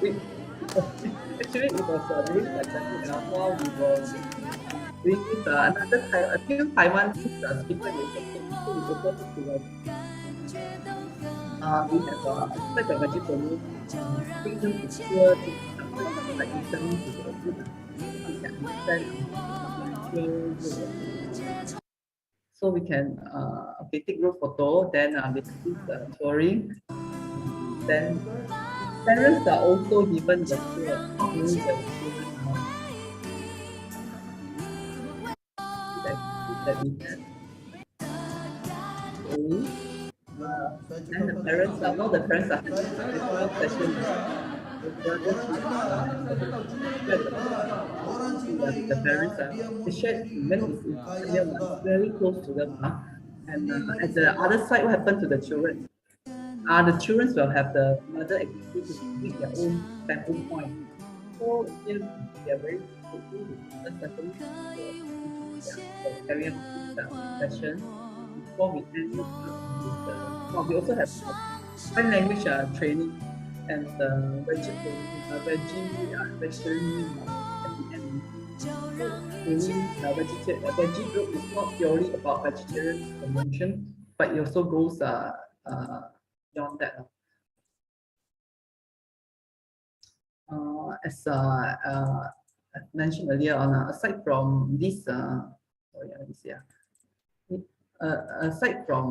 great actually it was very successful while we were doing this a few Taiwan speakers so we also to we have like a vegetable bring them to tour to like listening to the food we can understand so we can okay, take group photo then basically touring then parents are also given the tour not only the children that we have and the parents are not the parents are session the parents they shared when it's very close to them and at the other side what happened to the children the children will have the mother activity to make their own standpoint point so they are very grateful for carrying out this session before we end we also have sign language training and vegetarian at the end. Veggie group is not purely about vegetarian convention, but it also goes beyond that. As I mentioned earlier on, aside from this, aside from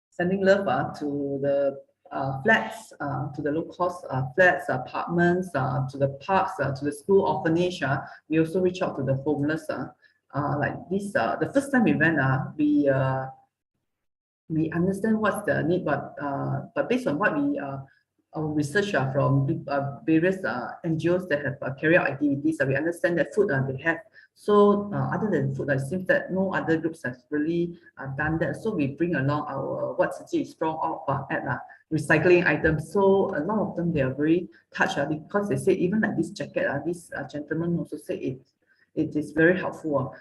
sending love to the flats, to the low-cost flats, apartments, to the parks, to the school orphanage. We also reach out to the homeless. Like this, the first time we went, we understand what's the need, but based on what we our research from various NGOs that have carried out activities, we understand that food they have. So other than food, it seems that no other groups have really done that. So we bring along our what Tzu Chi is strong at recycling items. So a lot of them they are very touched because they say even like this jacket, this gentleman also say it is very helpful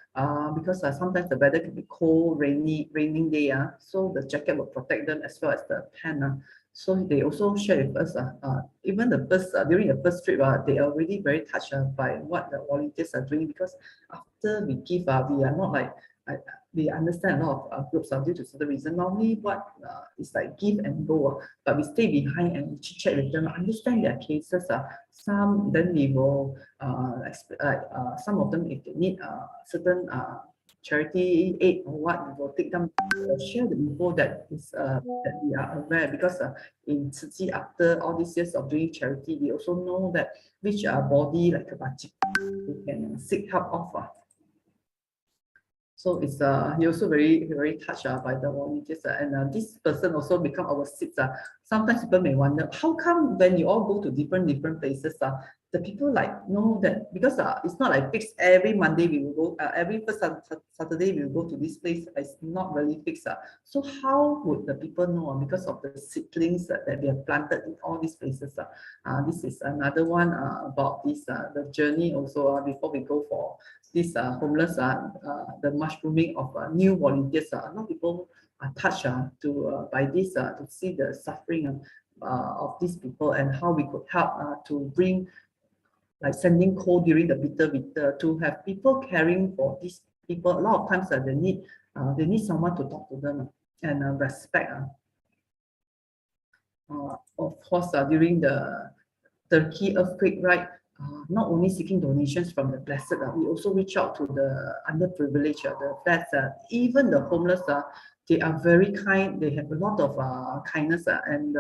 because sometimes the weather can be cold, raining day. So the jacket will protect them as well as the pant. So they also share with us, even the first during the first trip, they are really very touched by what the volunteers are doing because after we give, we are not like we understand a lot of groups are due to certain reason. Normally, what is like give and go, but we stay behind and chit chat with them, understand their cases. Some then we will some of them if they need certain charity aid or what, we will take them share the info that is that we are aware, because in Tzu Chi, after all these years of doing charity, we also know that which body like a budget we can seek help of. So it's he also very touched by the volunteers, and this person also become our seats. Sometimes people may wonder how come when you all go to different places, the people like know that, because it's not like fixed every Monday we will go, every first Saturday we will go to this place. It's not really fixed. So how would the people know? Because of the seedlings that we have planted in all these places. This is another one about this the journey also, before we go for this homeless, the mushrooming of new volunteers. A lot of people are touched by this, to see the suffering of these people and how we could help to bring, like sending coal during the bitter winter, to have people caring for these people. A lot of times they need someone to talk to them and respect. Of course, during the Turkey earthquake, right? Not only seeking donations from the blessed, we also reach out to the underprivileged, the vets, even the homeless. They are very kind. They have a lot of kindness, and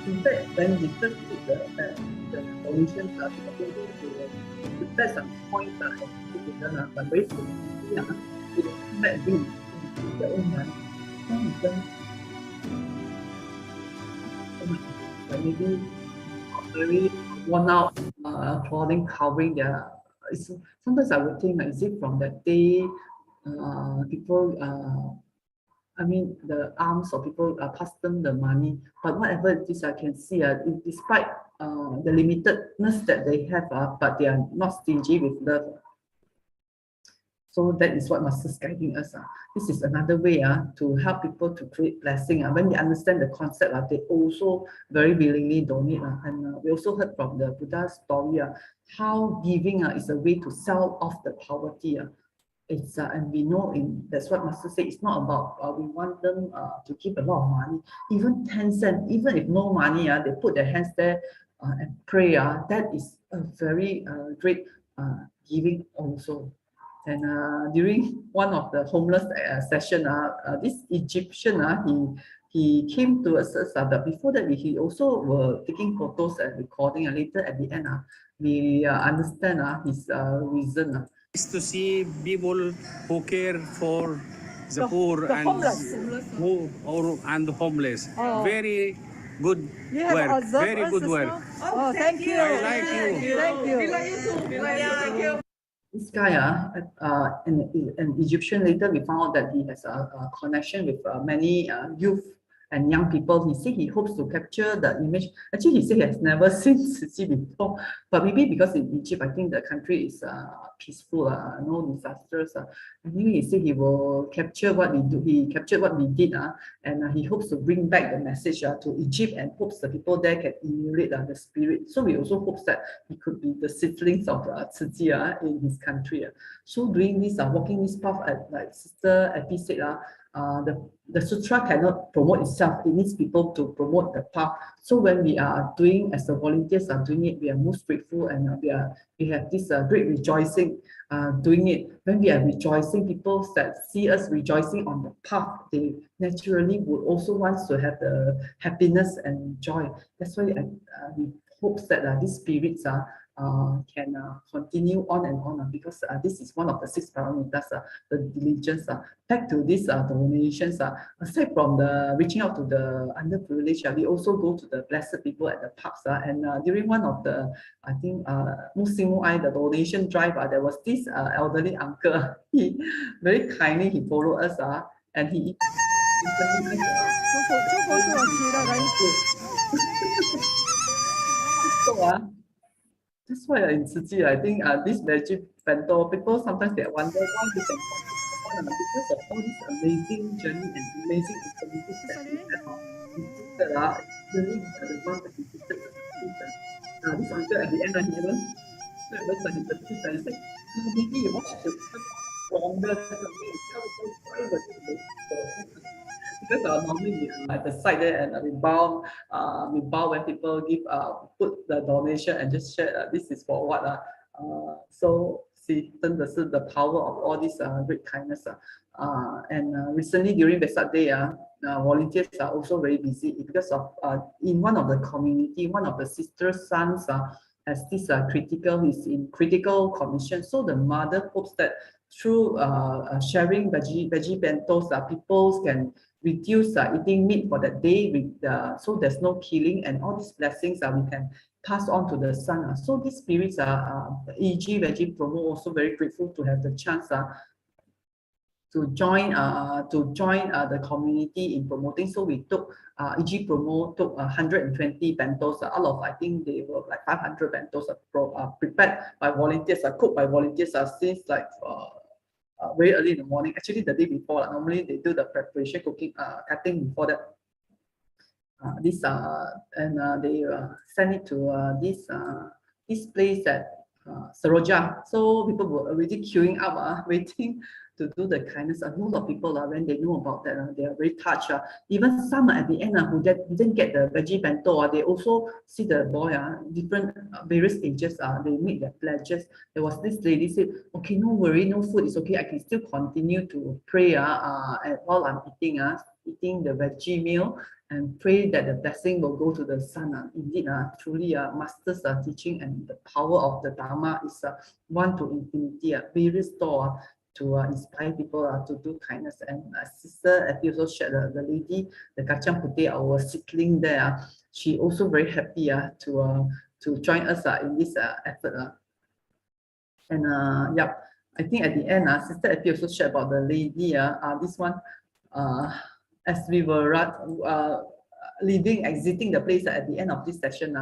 in fact, when we first put the donations, we prepare some points and put to them, but very quickly, they will come back and bring their own money. Some of them, like maybe very worn out clothing covering their. Sometimes I would think, is it from that day people I mean the arms of people pass them the money, but whatever it is, I can see despite the limitedness that they have, but they are not stingy with love. So that is what Master is guiding us. This is another way to help people to create blessing. When they understand the concept, they also very willingly donate. And we also heard from the Buddha story how giving is a way to sell off the poverty. It's and we know that's what Master said. It's not about we want them to give a lot of money, even 10 cents, even if no money. They put their hands there and pray. That is a very great giving also. And during one of the homeless session, this Egyptian, he came to us, but before that, he also were taking photos and recording. Later at the end, we understand his reason.
To see people who care for the poor and
homeless.
and the homeless.
Oh.
Very good
You have
work.
observed
Very
us
good
as
work.
well? Oh, thank you.
I like you.
Thank you.
We like you too. We like you. Thank you. This guy, an Egyptian, later we found out that he has a connection with many youth and young people. He said he hopes to capture the image. Actually, he said he has never seen Tzu Chi before, but maybe because in Egypt, I think the country is peaceful, no disasters. Anyway, he said he will capture what we do. He captured what we did, and he hopes to bring back the message to Egypt, and hopes the people there can emulate the spirit. So we also hope that he could be the seedlings of Tzu Chi in his country. So doing this, walking this path, like Sister Effie said, the sutra cannot promote itself. It needs people to promote the path. So when we are doing, as the volunteers are doing it, we are most grateful, and we have this great rejoicing doing it. When we are rejoicing, people that see us rejoicing on the path, they naturally would also want to have the happiness and joy. That's why we hope that these spirits can continue on and on, because this is one of the 6 parameters, the diligence. Back to these donations, aside from the reaching out to the underprivileged, we also go to the blessed people at the parks. And during one of the, I think, the donation drive, there was this elderly uncle. He very kindly he followed us, and he. So, that's why in Tzu Chi, I think this veggie bento, people sometimes they wonder why we can because of all this amazing journey and amazing activities that we have really the one that we visited this uncle at the end he even his activities and said, maybe you watch the longer because normally we at the side there and we bow when people give put the donation and just share this is for what So see, 真的是 the power of all this great kindness. And recently during Vesak Day, volunteers are also very busy because of in one of the community, one of the sister's sons has this he's in critical condition. So the mother hopes that through sharing veggie bentos, people can reduce eating meat for that day with so there's no killing, and all these blessings we can pass on to the son. So these spirits EG Veggie Promo also very grateful to have the chance to join the community in promoting. So we took EG Promo took 120 bentos out of, I think they were like 500 bentos prepared by volunteers, cooked by volunteers since like very early in the morning. Actually, the day before, normally they do the preparation, cooking, cutting before that. And they send it to this place at Seroja. So people were already queuing up, waiting to do the kindness. A lot of people when they know about that, they are very touched. Even some at the end who didn't get the veggie bento, they also see the boy, different various ages. They make their pledges. There was this lady said, "Okay, no worry, no food is okay. I can still continue to pray while I'm eating the veggie meal, and pray that the blessing will go to the son." Indeed, truly, masters teaching and the power of the Dharma is one to infinity. Various door to inspire people to do kindness. And Sister Effie also shared the lady, the Kacang Putih, our sibling there. She also very happy to join us in this effort. And yeah, I think at the end, Sister Effie also shared about the lady. This one, as we were exiting the place at the end of this session,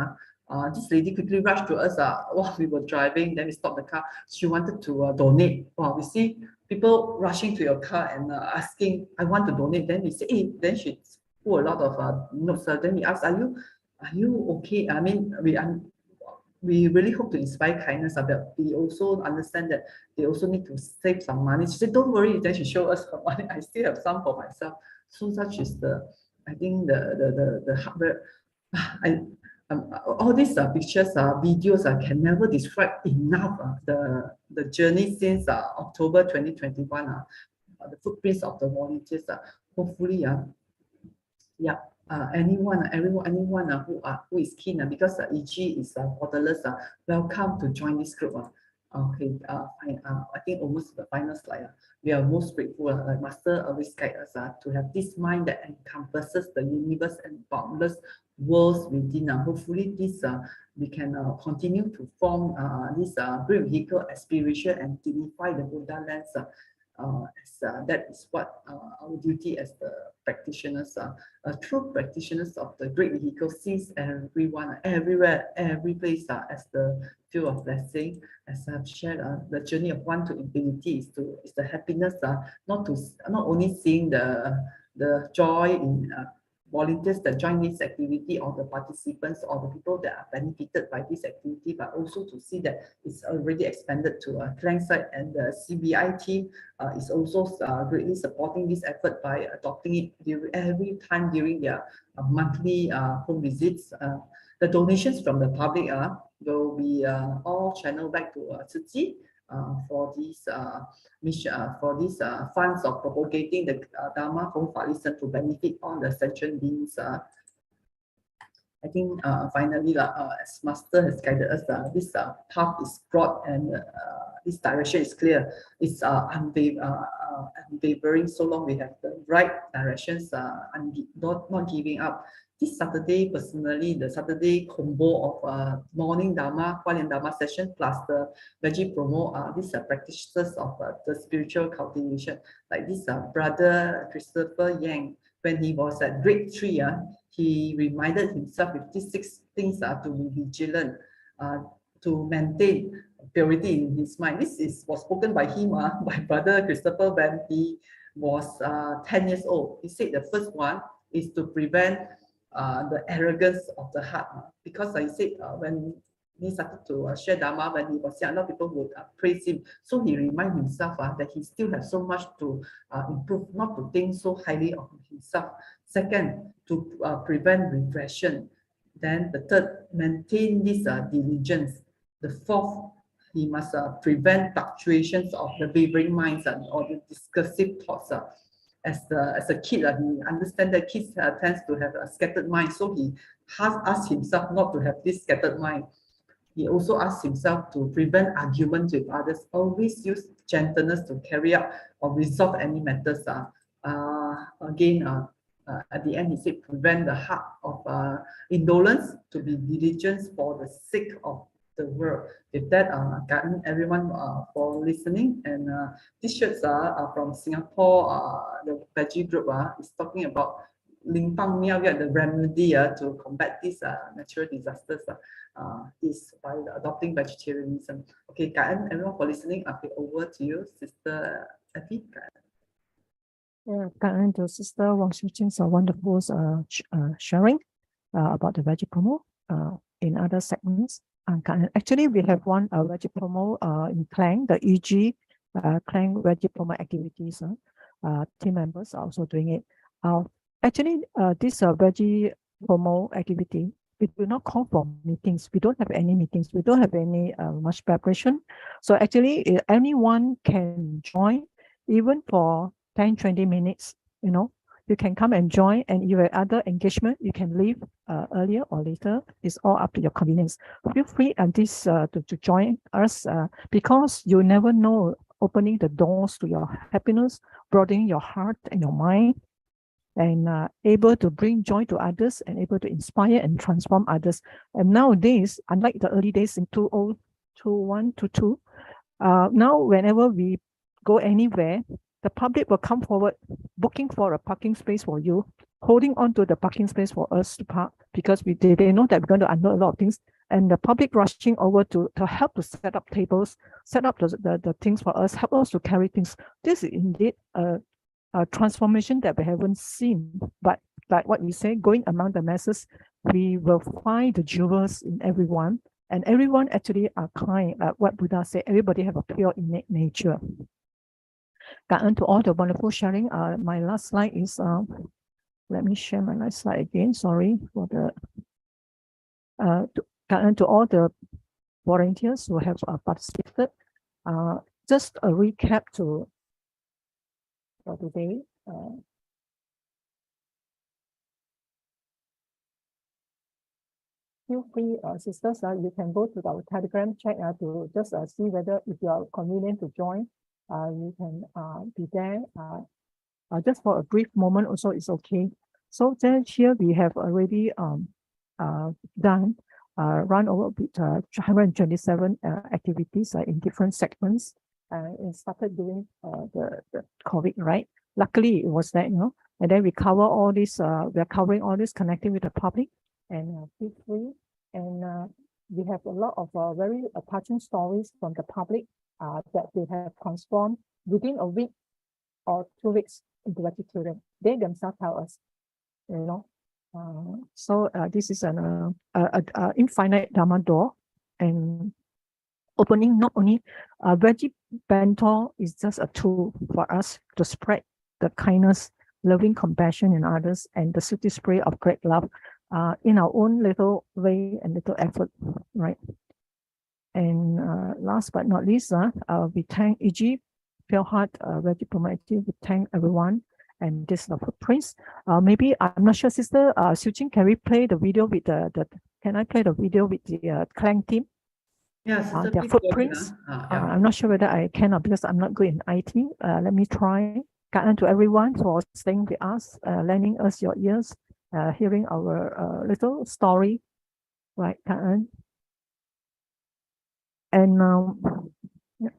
this lady quickly rushed to us while we were driving. Then we stopped the car. She wanted to donate. Wow, we see people rushing to your car and asking, "I want to donate." Then we say, "Hey," then she put a lot of notes. Then we asked, are you okay? I mean, we really hope to inspire kindness, but we also understand that they also need to save some money. She said, "Don't worry." Then she showed us her money. I still have some for myself. So such is I think the hardware. All these pictures, videos, can never describe enough the journey since October 2021. The footprints of the volunteers. Hopefully, yeah. Anyone who is keen, because EG is borderless, welcome to join this group. Okay, I think almost the final slide. We are most grateful, like Master always guide us to have this mind that encompasses the universe and boundless worlds within. Hopefully, this we can continue to form this great vehicle aspiration and dignify the Buddha lands. That is what our duty as the practitioners true practitioners of the great vehicle sees everyone, everywhere, every place as the field of blessing. As I've shared, the journey of one to infinity is the happiness, not only seeing the joy in volunteers that join this activity, or the participants, or the people that are benefited by this activity, but also to see that it's already expanded to Klang site, and the CBI team is also greatly supporting this effort by adopting it every time during their monthly home visits. The donations from the public will be all channeled back to Tzu Chi for these funds of propagating the Dharma from Far Eastern to benefit all the sentient beings. I think finally, as Master has guided us, this path is broad and this direction is clear. It's unwavering so long we have the right directions, and not giving up. This Saturday, personally, the Saturday combo of morning Dharma, Hualien Dharma session plus the Veggie Promo, these are practitioners of the spiritual cultivation. Like this brother Christopher Yang, when he was at grade 3, he reminded himself with these 6 things to be vigilant, to maintain purity in his mind. This was spoken by him, by brother Christopher, when he was 10 years old. He said the first one is to prevent the arrogance of the heart, because I said when he started to share Dharma when he was young, a lot of people would praise him. So he reminded himself that he still has so much to improve, not to think so highly of himself. Second, to prevent regression. Then the third, maintain this diligence. The fourth, he must prevent fluctuations of the wavering minds or the discursive thoughts. As a kid, he understands that kids tends to have a scattered mind, so he has asked himself not to have this scattered mind. He also asked himself to prevent arguments with others, always use gentleness to carry out or resolve any matters. At the end, he said, prevent the heart of indolence to be diligence for the sake of the world. With that, thank everyone for listening. And these shirts are from Singapore. The Veggie group is talking about Limpang Miao, the remedy to combat these natural disasters is by adopting vegetarianism. Okay, thank everyone for listening. Okay, over to you, Sister Effie.
Yeah, thank you, Sister Wang Su Ching's wonderful sharing about the Veggie promo in other segments. Actually, we have one Veggie promo in Klang, the EG Klang Veggie promo activities. Team members are also doing it. Actually, this Veggie promo activity, we do not call for meetings. We don't have any meetings. We don't have any much preparation. So actually, anyone can join, even for 10-20 minutes, you can come and join, and if you have other engagement, you can leave earlier or later. It's all up to your convenience. Feel free to join us because you never know, opening the doors to your happiness, broadening your heart and your mind, and able to bring joy to others and able to inspire and transform others. And nowadays, unlike the early days in 2021 to 2, now whenever we go anywhere, the public will come forward, booking for a parking space for you, holding on to the parking space for us to park, because they know that we're going to unload a lot of things, and the public rushing over to help to set up tables, set up the things for us, help us to carry things. This is indeed a transformation that we haven't seen. But like what we say, going among the masses, we will find the jewels in everyone, and everyone actually are kind. What Buddha said, everybody have a pure innate nature. To all the wonderful sharing. My last slide is, let me share my last slide again. Sorry for the, to all the volunteers who have participated. Just a recap for today. Feel free, sisters, you can go to our Telegram chat to just see whether if you are convenient to join. You can be there just for a brief moment also is okay. So then here we have already done run over with 127 activities in different segments and started doing the COVID, right? Luckily it was that, and then we cover all this, we're covering all this, connecting with the public, and feel free. And we have a lot of very touching stories from the public that they have transformed within a week or 2 weeks into vegetarian. They themselves tell us, So this is an infinite Dharma door, and opening not only Veggie Bento is just a tool for us to spread the kindness, loving compassion in others, and the city spray of great love in our own little way and little effort, right? And last but not least, we thank EG, Pure Heart, Veggie Promotive. We thank everyone, and this is the footprints. Maybe I'm not sure, Sister Su Ching, can we play the video with can I play the video with the Clang team?
Yes,
their footprints. I'm not sure whether I can, because I'm not good in IT. Let me try. Thank to everyone for staying with us, lending us your ears, hearing our little story, right? And yeah.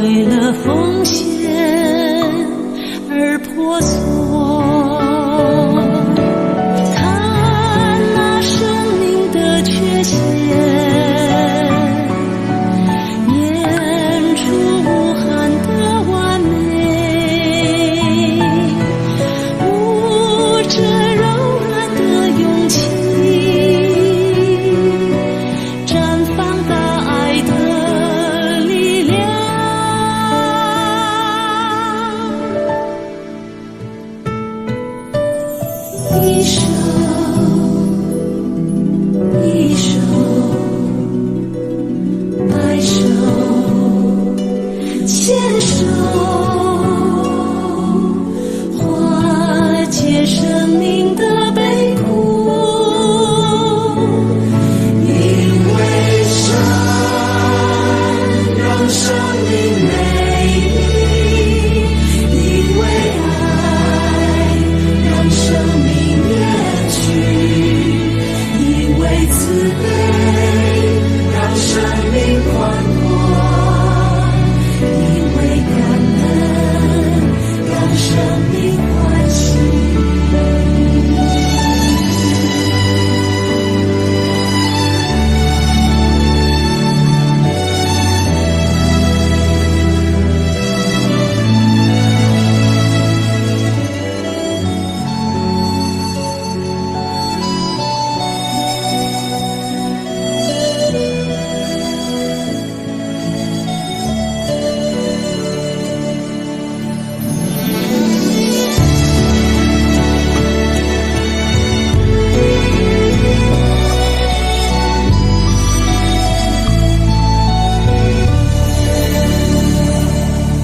为了奉献而婆娑。看那生命的缺陷，演出无憾的完美，舞着柔软的勇气，绽放大爱的力量。一手一手白手牵手，化解生命的悲苦。因为神让生命美丽，因为爱让生命延续，因为慈悲让生命宽广，因为感恩让生命欢喜。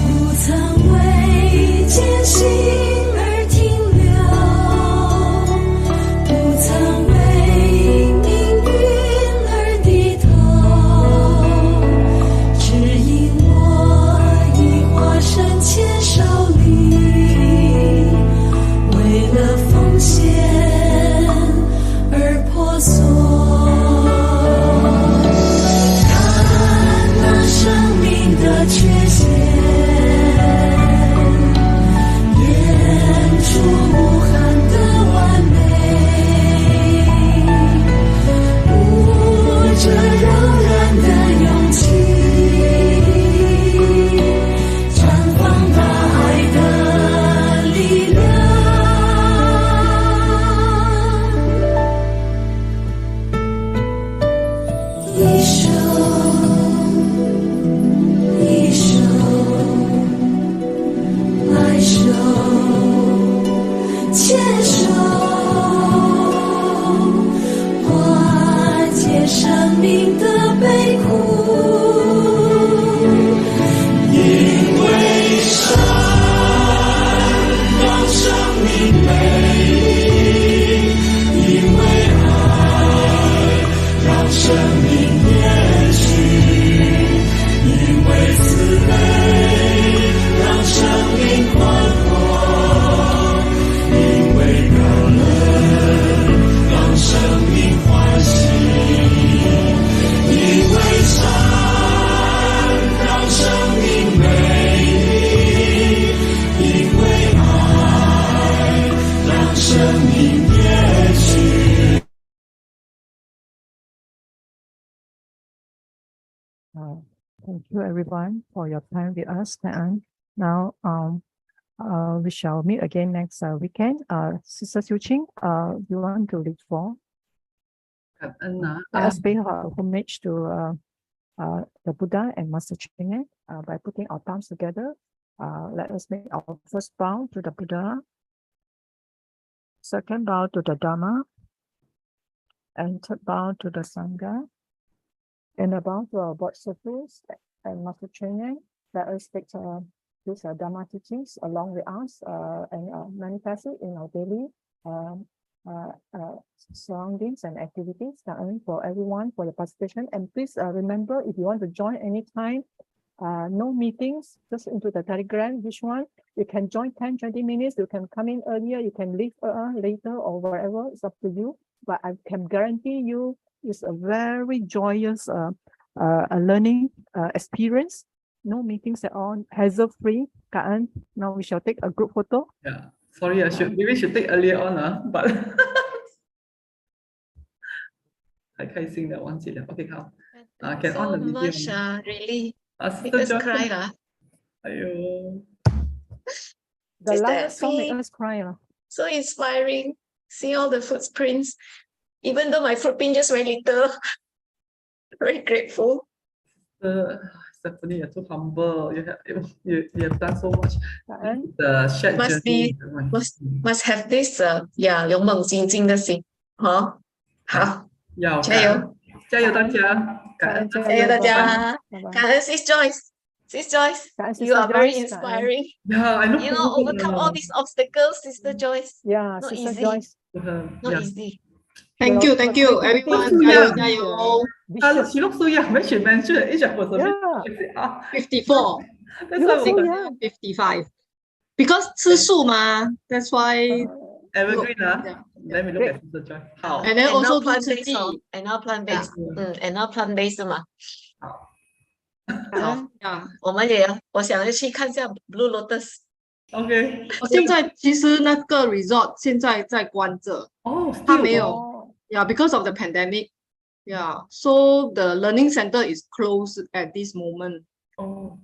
不曾为艰辛而停留，不曾为命运而低头，只因我已化身千手里，为了奉献而婆娑。看那生命的缺陷，演出无憾的完美，舞着柔软的勇气，绽放大爱的力量。一手一手白手牵手，化解生命的悲苦。因为神让生命美丽，因为爱让生命延续，因为慈悲让生命宽广，因为感恩让生命欢喜，因为善让生命美丽，因为爱让生命延续。
Thank you everyone for your time with us. And now we shall meet again next weekend. Sister Su Ching, you want to lead for?
感恩啊，
Let us pay homage to the Buddha and Master Ching by putting our palms together. Let us make our first bow to the Buddha, second bow to the Dharma, and third bow to the Sangha. And a bow to our board circles and Master Ching. Let us take these Dharma teachings along with us and manifest it in our daily surroundings and activities. For everyone for the participation. And please remember, if you want to join anytime, no meetings, just into the Telegram, which one? You can join 10-20 minutes, you can come in earlier, you can leave later or whatever, it's up to you. But I can guarantee you it's a very joyous learning experience. no meetings at all, hassle free. Kaan, now we shall take a group photo.
Yeah. Sorry, maybe should take earlier on, but 太开心了，忘记了。OK， 好。Can on the
So
video
much,
吗？
really.
Sister
Make us
Joyce.
cry, lah.
哎呦。
The
Sister
last song make
Effie,
us cry.
so inspiring. See all the footprints. Even though my footprint just very little, very grateful.
Stephanie, you're too humble. You have done so much. The shared
Must
journey.
be must have this 勇猛精进的心，好，好，
要
加油，
加油大家，感恩
加油大家，感恩 Sis Joyce。Sis Joyce, you are very inspiring.
Yeah, I know.
You know, overcome all these obstacles, Sister Joyce.
Yeah,
not
Sister
easy.
Joyce.
Not easy.
Thank you, everyone.
She looks so young. When she mentioned the age, I was a bit
54.
That's why I was
like 55. Because 吃素嘛, that's why.
Evergreen, Let me look at Sister Joy. How?
And then also do
plant-based,
Tzu Chi.
and now plant-based. And now plant-based 嘛。我们也要，我想要去看一下 Blue Lotus。
OK。
现在其实那个 resort 现在在关着。它没有。Yeah, because of the pandemic. Yeah, so the learning center is closed at this moment.
Oh.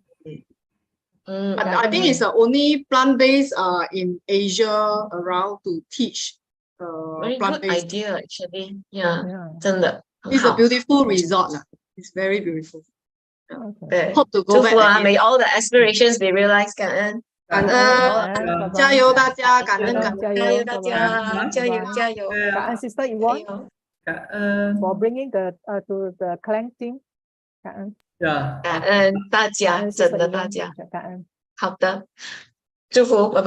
But I think it's the only plant-based in Asia around to teach
Very good
plant-based.
idea, actually. Yeah, 真的。
It's a beautiful resort. It's very beautiful.
Okay.
Hope to go
祝
back
福啊
again.
May all the aspirations be realized. 感恩。
感恩，加油大家，感恩感恩，
加油大家，加油加油。
感恩 Sister Yvonne for bringing the to the clan team. 感恩。
Yeah.
感恩大家，真的大家。
感恩。
好的，祝福，拜拜。